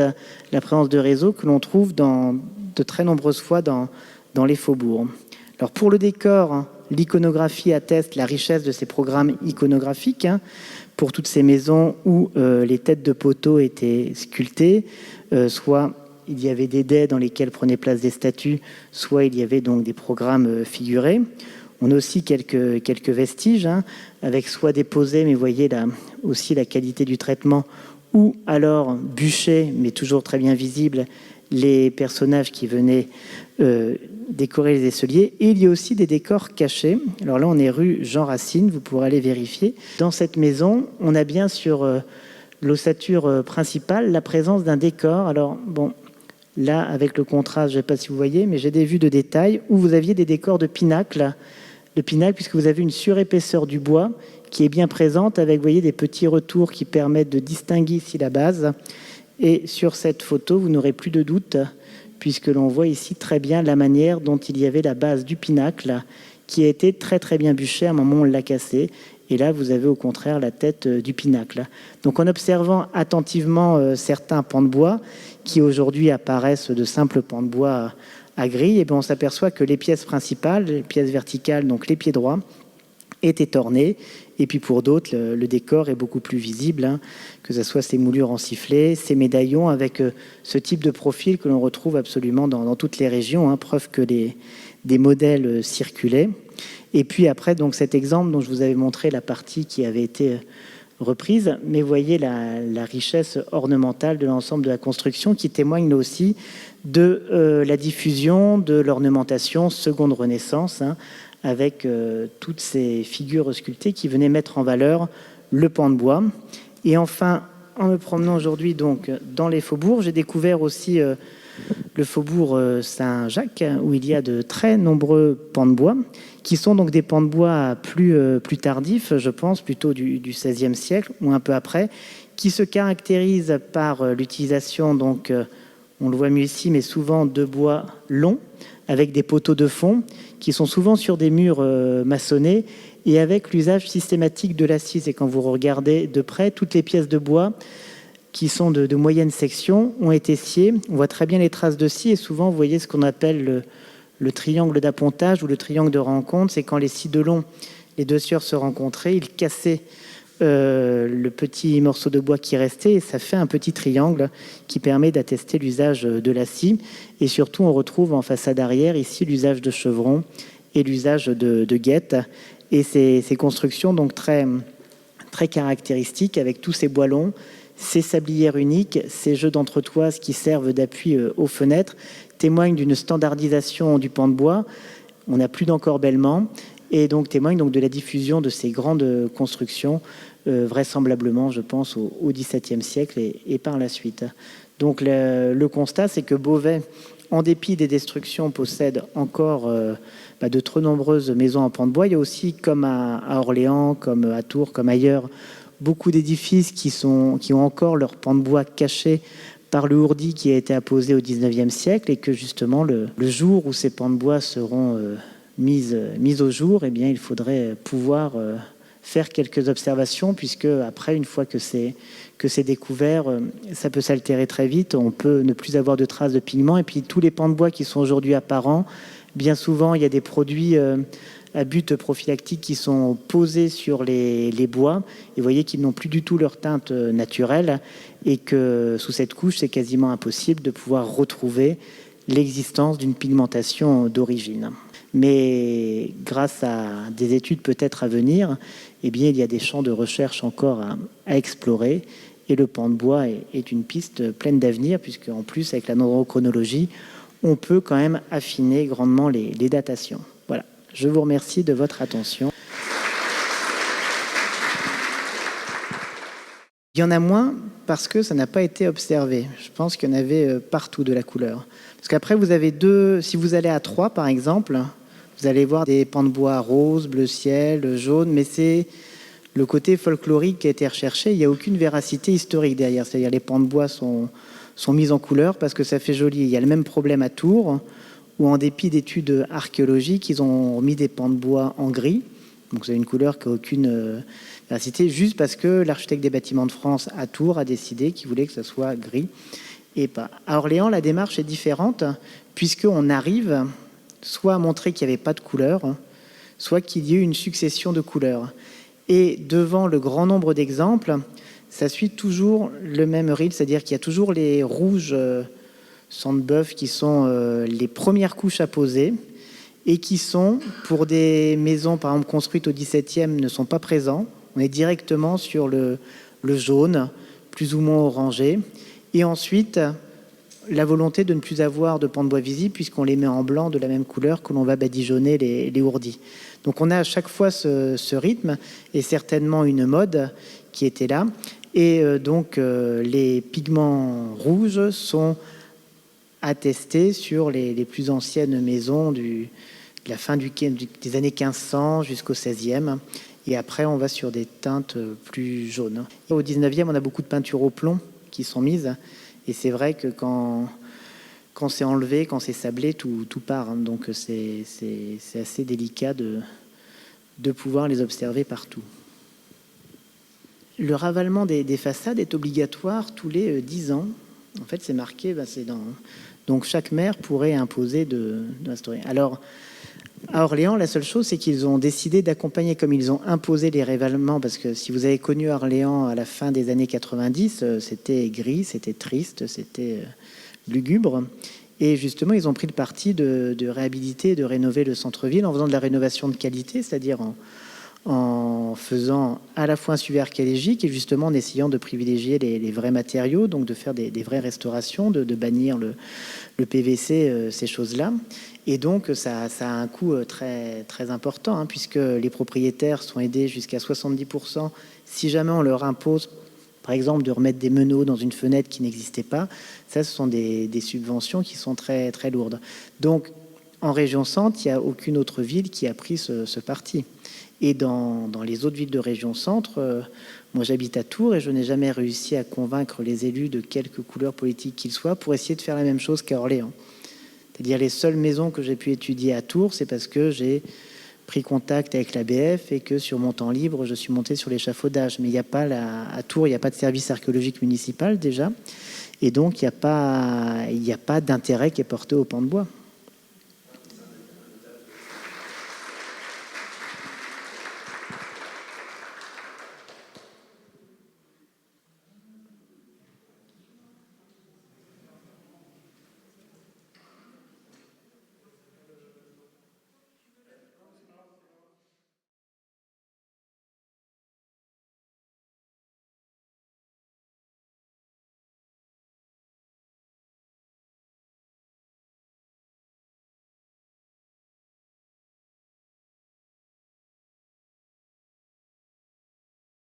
[SPEAKER 1] la présence de réseaux que l'on trouve de très nombreuses fois dans les faubourgs. Alors pour le décor, l'iconographie atteste la richesse de ces programmes iconographiques pour toutes ces maisons où les têtes de poteaux étaient sculptées, soit il y avait des dais dans lesquels prenaient place des statues, soit il y avait donc des programmes figurés. On a aussi quelques vestiges, avec soit des posés, mais vous voyez là aussi la qualité du traitement, ou alors bûchés, mais toujours très bien visibles, les personnages qui venaient décorer les aisseliers. Et il y a aussi des décors cachés. Alors là, on est rue Jean Racine, vous pourrez aller vérifier. Dans cette maison, on a bien sur l'ossature principale la présence d'un décor. Alors bon, là, avec le contraste, je ne sais pas si vous voyez, mais j'ai des vues de détail où vous aviez des décors de pinacle, puisque vous avez une surépaisseur du bois qui est bien présente avec, vous voyez, des petits retours qui permettent de distinguer ici la base. Et sur cette photo, vous n'aurez plus de doute, puisque l'on voit ici très bien la manière dont il y avait la base du pinacle, qui a été très très bien bûchée. À un moment, on l'a cassé. Et là, vous avez au contraire la tête du pinacle. Donc en observant attentivement certains pans de bois, qui aujourd'hui apparaissent de simples pans de bois à grille, et bien on s'aperçoit que les pièces principales, les pièces verticales, donc les pieds droits, étaient ornés. Et puis pour d'autres, le décor est beaucoup plus visible, que ce soit ces moulures en sifflet, ces médaillons avec ce type de profil que l'on retrouve absolument dans toutes les régions, preuve que des modèles circulaient. Et puis après, donc cet exemple dont je vous avais montré la partie qui avait été reprise, mais voyez la richesse ornementale de l'ensemble de la construction qui témoigne là aussi de la diffusion de l'ornementation seconde Renaissance, avec toutes ces figures sculptées qui venaient mettre en valeur le pan de bois. Et enfin, en me promenant aujourd'hui donc dans les faubourgs, j'ai découvert aussi le faubourg Saint-Jacques, où il y a de très nombreux pans de bois, qui sont donc des pans de bois plus tardifs, je pense, plutôt du XVIe siècle ou un peu après, qui se caractérisent par l'utilisation, donc, on le voit mieux ici, mais souvent de bois longs, avec des poteaux de fond, qui sont souvent sur des murs maçonnés, et avec l'usage systématique de la scie. Et quand vous regardez de près, toutes les pièces de bois qui sont de moyenne section ont été sciées. On voit très bien les traces de scie, et souvent, vous voyez ce qu'on appelle le triangle d'appontage ou le triangle de rencontre. C'est quand les scies de long, les deux scieurs se rencontraient, ils cassaient le petit morceau de bois qui restait, et ça fait un petit triangle qui permet d'attester l'usage de la scie. Et surtout, on retrouve en façade arrière ici l'usage de chevrons et l'usage de guettes. Et ces constructions donc très, très caractéristiques avec tous ces bois longs, ces sablières uniques, ces jeux d'entretoises qui servent d'appui aux fenêtres, témoignent d'une standardisation du pan de bois. On n'a plus d'encorbellement, et donc témoignent donc de la diffusion de ces grandes constructions, vraisemblablement, je pense, au XVIIe siècle et par la suite. Donc le constat, c'est que Beauvais, en dépit des destructions, possède encore de trop nombreuses maisons en pan de bois. Il y a aussi, comme à Orléans, comme à Tours, comme ailleurs, beaucoup d'édifices qui ont encore leur pan de bois caché par le ourdi qui a été apposé au XIXe siècle, et que justement, le jour où ces pans de bois seront mis au jour, eh bien, il faudrait pouvoir faire quelques observations, puisque après, une fois que c'est découvert, ça peut s'altérer très vite. On peut ne plus avoir de traces de pigments. Et puis, tous les pans de bois qui sont aujourd'hui apparents, bien souvent, il y a des produits à but prophylactique qui sont posés sur les bois. Et vous voyez qu'ils n'ont plus du tout leur teinte naturelle, et que sous cette couche, c'est quasiment impossible de pouvoir retrouver l'existence d'une pigmentation d'origine. Mais grâce à des études peut-être à venir, eh bien, il y a des champs de recherche encore à explorer, et le pan de bois est une piste pleine d'avenir, puisque en plus, avec la dendrochronologie, on peut quand même affiner grandement les datations. Voilà, je vous remercie de votre attention. Il y en a moins parce que ça n'a pas été observé. Je pense qu'il y en avait partout de la couleur. Parce qu'après, vous avez si vous allez à Troyes, par exemple, vous allez voir des pans de bois rose, bleu ciel, jaune, mais c'est le côté folklorique qui a été recherché. Il n'y a aucune véracité historique derrière. C'est-à-dire les pans de bois sont mis en couleur parce que ça fait joli. Il y a le même problème à Tours, où en dépit d'études archéologiques, ils ont mis des pans de bois en gris. Donc vous avez une couleur qui n'a aucune véracité, juste parce que l'architecte des bâtiments de France à Tours a décidé qu'il voulait que ça soit gris. Et pas. À Orléans, la démarche est différente, puisqu'on arrive soit à montrer qu'il n'y avait pas de couleur, soit qu'il y ait eu une succession de couleurs. Et devant le grand nombre d'exemples, ça suit toujours le même rythme, c'est-à-dire qu'il y a toujours les rouges sang de bœuf qui sont les premières couches à poser, et qui sont, pour des maisons par exemple construites au XVIIe, ne sont pas présents. On est directement sur le jaune, plus ou moins orangés. Et ensuite, la volonté de ne plus avoir de pans de bois visibles puisqu'on les met en blanc de la même couleur que l'on va badigeonner les ourdis. Donc on a à chaque fois ce rythme et certainement une mode qui était là. Et donc les pigments rouges sont attestés sur les plus anciennes maisons de la fin des années 1500 jusqu'au 16e. Et après, on va sur des teintes plus jaunes. Au 19e, on a beaucoup de peintures au plomb qui sont mises. Et c'est vrai que quand c'est enlevé, quand c'est sablé, tout part. Hein. Donc c'est assez délicat de pouvoir les observer partout. Le ravalement des façades est obligatoire tous les 10 ans. En fait, c'est marqué, donc chaque maire pourrait imposer d'instaurer. Alors, à Orléans, la seule chose, c'est qu'ils ont décidé d'accompagner, comme ils ont imposé les ravalements, parce que si vous avez connu Orléans à la fin des années 90, c'était gris, c'était triste, c'était lugubre. Et justement, ils ont pris le parti de réhabiliter, de rénover le centre-ville en faisant de la rénovation de qualité, c'est-à-dire en faisant à la fois un suivi archéologique et justement en essayant de privilégier les vrais matériaux, donc de faire des vraies restaurations, de bannir le PVC, ces choses-là. Et donc, ça a un coût très, très important, hein, puisque les propriétaires sont aidés jusqu'à 70%. Si jamais on leur impose, par exemple, de remettre des meneaux dans une fenêtre qui n'existait pas, ça, ce sont des subventions qui sont très, très lourdes. Donc, en région centre, il n'y a aucune autre ville qui a pris ce parti. Et dans les autres villes de région centre, moi j'habite à Tours et je n'ai jamais réussi à convaincre les élus de quelque couleur politique qu'ils soient pour essayer de faire la même chose qu'à Orléans. C'est-à-dire les seules maisons que j'ai pu étudier à Tours, c'est parce que j'ai pris contact avec l'ABF et que sur mon temps libre, je suis monté sur l'échafaudage. Mais il n'y a pas à Tours, il n'y a pas de service archéologique municipal déjà. Et donc, il n'y a pas d'intérêt qui est porté au pan de bois.